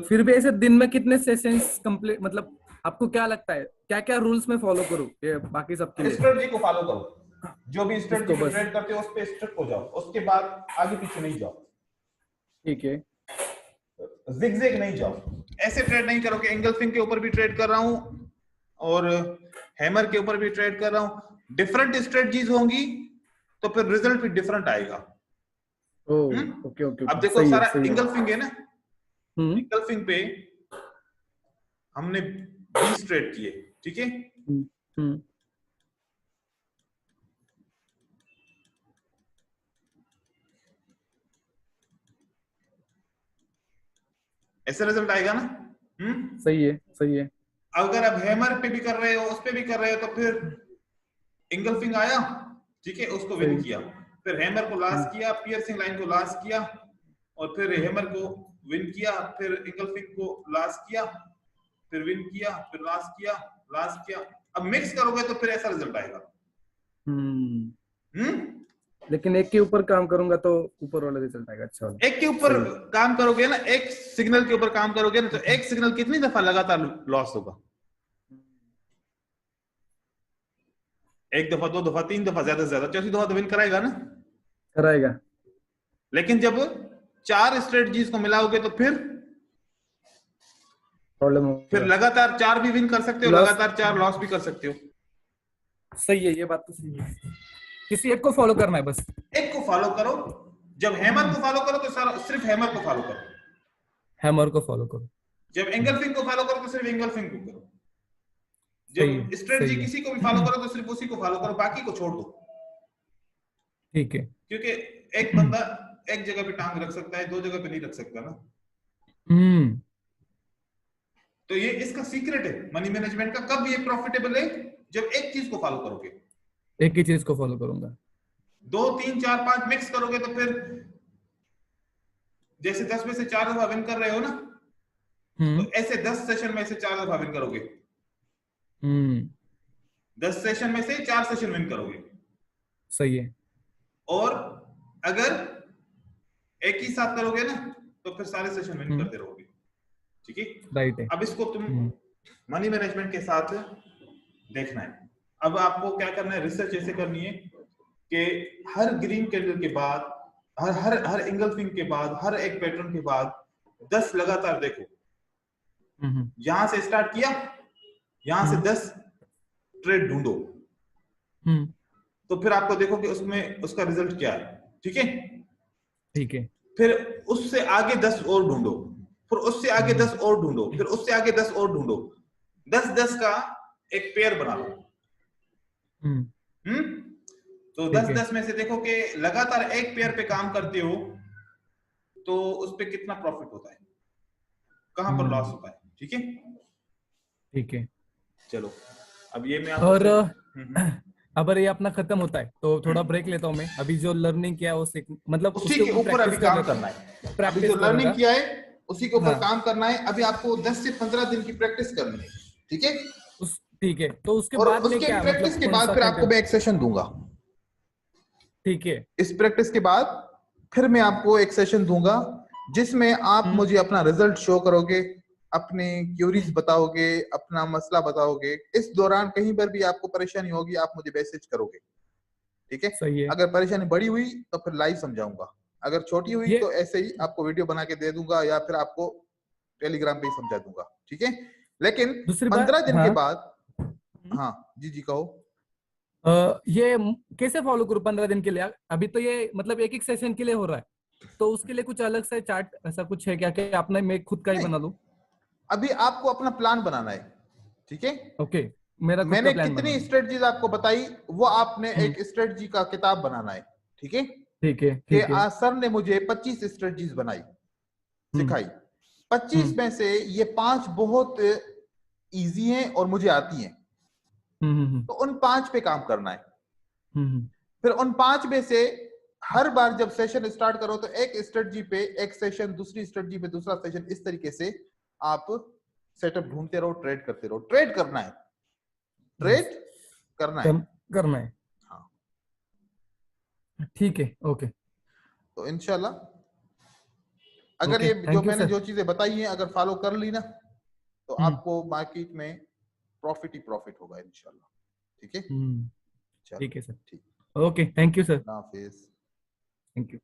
फिर भी ऐसे दिन में कितने सेशंस कंप्लीट, मतलब आपको क्या लगता है क्या क्या रूल्स में फॉलो करूं ये बाकी सबके लिए? स्ट्रेटजी को फॉलो करो, जो भी स्ट्रेटजी को ट्रेड करते हो उस पे स्ट्रिक्ट हो जाओ, उसके बाद आगे पीछे नहीं जाओ, ठीक है। जिगजैग नहीं जाओ, ऐसे ट्रेड नहीं करो कि एंगल्फिंग के ऊपर भी ट्रेड कर रहा हूं और हैमर के ऊपर भी ट्रेड कर रहा हूं, डिफरेंट स्ट्रेटजीज होंगी तो फिर रिजल्ट भी डिफरेंट आएगा। ओके। अब देखो सारा एंगल्फिंग है ना, एंगल्फिंग पे हमने 20 ट्रेड किए, ठीक है। ऐसा रिजल्ट आएगा ना। सही है। अगर आप हैमर पे भी कर रहे हो, उस पे भी कर रहे हो, तो फिर एंगल्फिंग आया, ठीक है, उसको विन किया, फिर हैमर को लॉस किया, पियर्सिंग लाइन को लॉस किया, और फिर हैमर को विन किया, फिर एंगल्फिंग को लॉस किया, फिर विन किया, फिर लॉस किया। अब मिक्स करोगे तो फिर ऐसा रिजल्ट आएगा। लेकिन एक के ऊपर काम करूंगा तो ऊपर वाला रिजल्ट आएगा, अच्छा वाला। एक के ऊपर काम करोगे ना, एक सिग्नल के ऊपर काम करोगे ना, तो एक सिग्नल कितनी दफा लगातार लॉस होगा? 1 दफा, 2 दफा, 3 दफा, ज्यादा से ज्यादा 4थी दफा तो विन कराएगा ना। लेकिन जब 4 स्ट्रेटजीज को मिलाओगे तो फिर प्रॉब्लम, फिर लगातार 4 भी विन कर सकते हो, लगातार 4 लॉस भी कर सकते हो। सही है, ये बात तो सही है। किसी एक को फॉलो करना है, बस एक को फॉलो करो। जब हैमर को फॉलो करो तो सिर्फ हैमर को फॉलो करो, जब एंगल्फिंग को फॉलो करो तो सिर्फ एंगल्फिंग को करो, जब स्ट्रेटजी किसी को भी फॉलो करो तो सिर्फ उसी को फॉलो करो, बाकी को छोड़ दो, ठीक है। क्योंकि एक बंदा एक जगह पे टांग रख सकता है, 2 जगह पे नहीं रख सकता ना। तो ये इसका सीक्रेट है मनी मैनेजमेंट का, कब ये प्रॉफिटेबल है, जब एक चीज को फॉलो करोगे, एक ही चीज को फॉलो करूंगा। 2, 3, 4, 5 मिक्स करोगे तो फिर जैसे 10 में से 4 दफा विन कर रहे हो ना, तो ऐसे 10 सेशन में से 4 दफा विन करोगे, 10 सेशन में से 4 सेशन विन करोगे, सही है। और अगर एक ही साथ करोगे ना तो फिर सारे सेशन विन करते रहोगे, ठीक है, राइट है। अब इसको तुम मनी मैनेजमेंट के साथ देखना है। अब आपको क्या करना है, रिसर्च ऐसे करनी है कि हर ग्रीन कैंडल के बाद, हर एंगल्फिंग के बाद, हर एक पैटर्न के बाद 10 लगातार देखो। यहां से स्टार्ट किया, यहां से 10 ट्रेड ढूंढो, तो फिर आपको देखो कि उसमें उसका रिजल्ट क्या है, ठीक है। ठीक है। फिर उससे आगे 10 और ढूंढो, फिर उससे आगे 10 और ढूंढो, फिर उससे आगे 10 और ढूंढो, 10-10 का एक पेयर बना लो। तो 10-10 में से देखो कि लगातार एक पेयर पे काम करते हो तो उस पे कितना प्रॉफिट होता है, कहां पर लॉस होता है। ठीक है, ठीक है, चलो अब ये मैं और अगर ये अपना खत्म होता है तो थोड़ा ब्रेक लेता हूँ मैं। अभी जो लर्निंग किया है उससे मतलब उसी के ऊपर अभी काम करना है। अभी जो लर्निंग किया है उसी के ऊपर काम करना है। अभी आपको 10 से 15 दिन की प्रैक्टिस करनी है। ठीक है, ठीक है, तो उसके और बाद में उसके क्या प्रैक्टिस मतलब के बाद फिर आपको मैं एक सेशन दूंगा। ठीक है, इस प्रैक्टिस के बाद फिर मैं आपको एक सेशन दूंगा जिसमें आप मुझे अपना रिजल्ट शो करोगे, अपने क्यूरीज बताओगे, अपना मसला बताओगे। इस दौरान कहीं पर भी आपको परेशानी होगी आप मुझे मैसेज करोगे। ठीक है, सही है। अगर परेशानी बड़ी हुई तो फिर लाइव समझाऊंगा, अगर छोटी हुई तो ऐसे ही आपको वीडियो बना के दे दूंगा या फिर आपको टेलीग्राम पे ही समझा दूंगा। ठीक है, लेकिन 15 दिन के बाद हाँ जी कहो। ये कैसे फॉलो करूं 15 दिन के लिए? अभी तो ये मतलब एक सेशन के लिए हो रहा है, तो उसके लिए कुछ अलग से चार्ट ऐसा कुछ है क्या कि अपना मैं खुद का ही बना लूं? अभी आपको अपना प्लान बनाना है। ठीक है, ओके, मेरा खुद मैंने का प्लान कितनी बनाना। स्ट्रेटजीज आपको बताई, वो आपने एक स्ट्रेटजी का किताब बनाना है। ठीक है, ठीक है, कि ठीक है। आज सर ने मुझे 25 स्ट्रेटजीज बनाई, सिखाई। 25 में से ये 5 बहुत इजी हैं और मुझे आती हैं, तो उन 5 पे काम करना है। फिर उन 5 में से हर बार जब सेशन स्टार्ट करो तो एक स्ट्रेटजी पे एक सेशन, दूसरी स्ट्रेटजी पे दूसरा सेशन, इस तरीके से आप सेटअप ढूंढते रहो, ट्रेड करते रहो। ट्रेड करना है, ट्रेड करना है, करना है। हाँ ठीक है, ओके। तो इंशाल्लाह अगर ये जो मैंने जो चीजें बताई हैं अगर फॉलो कर ली ना तो आपको मार्केट में प्रॉफिट ही प्रॉफिट होगा इंशाल्लाह। ठीक है, ठीक है सर। ठीक, okay, thank you sir. Hafiz. Thank you.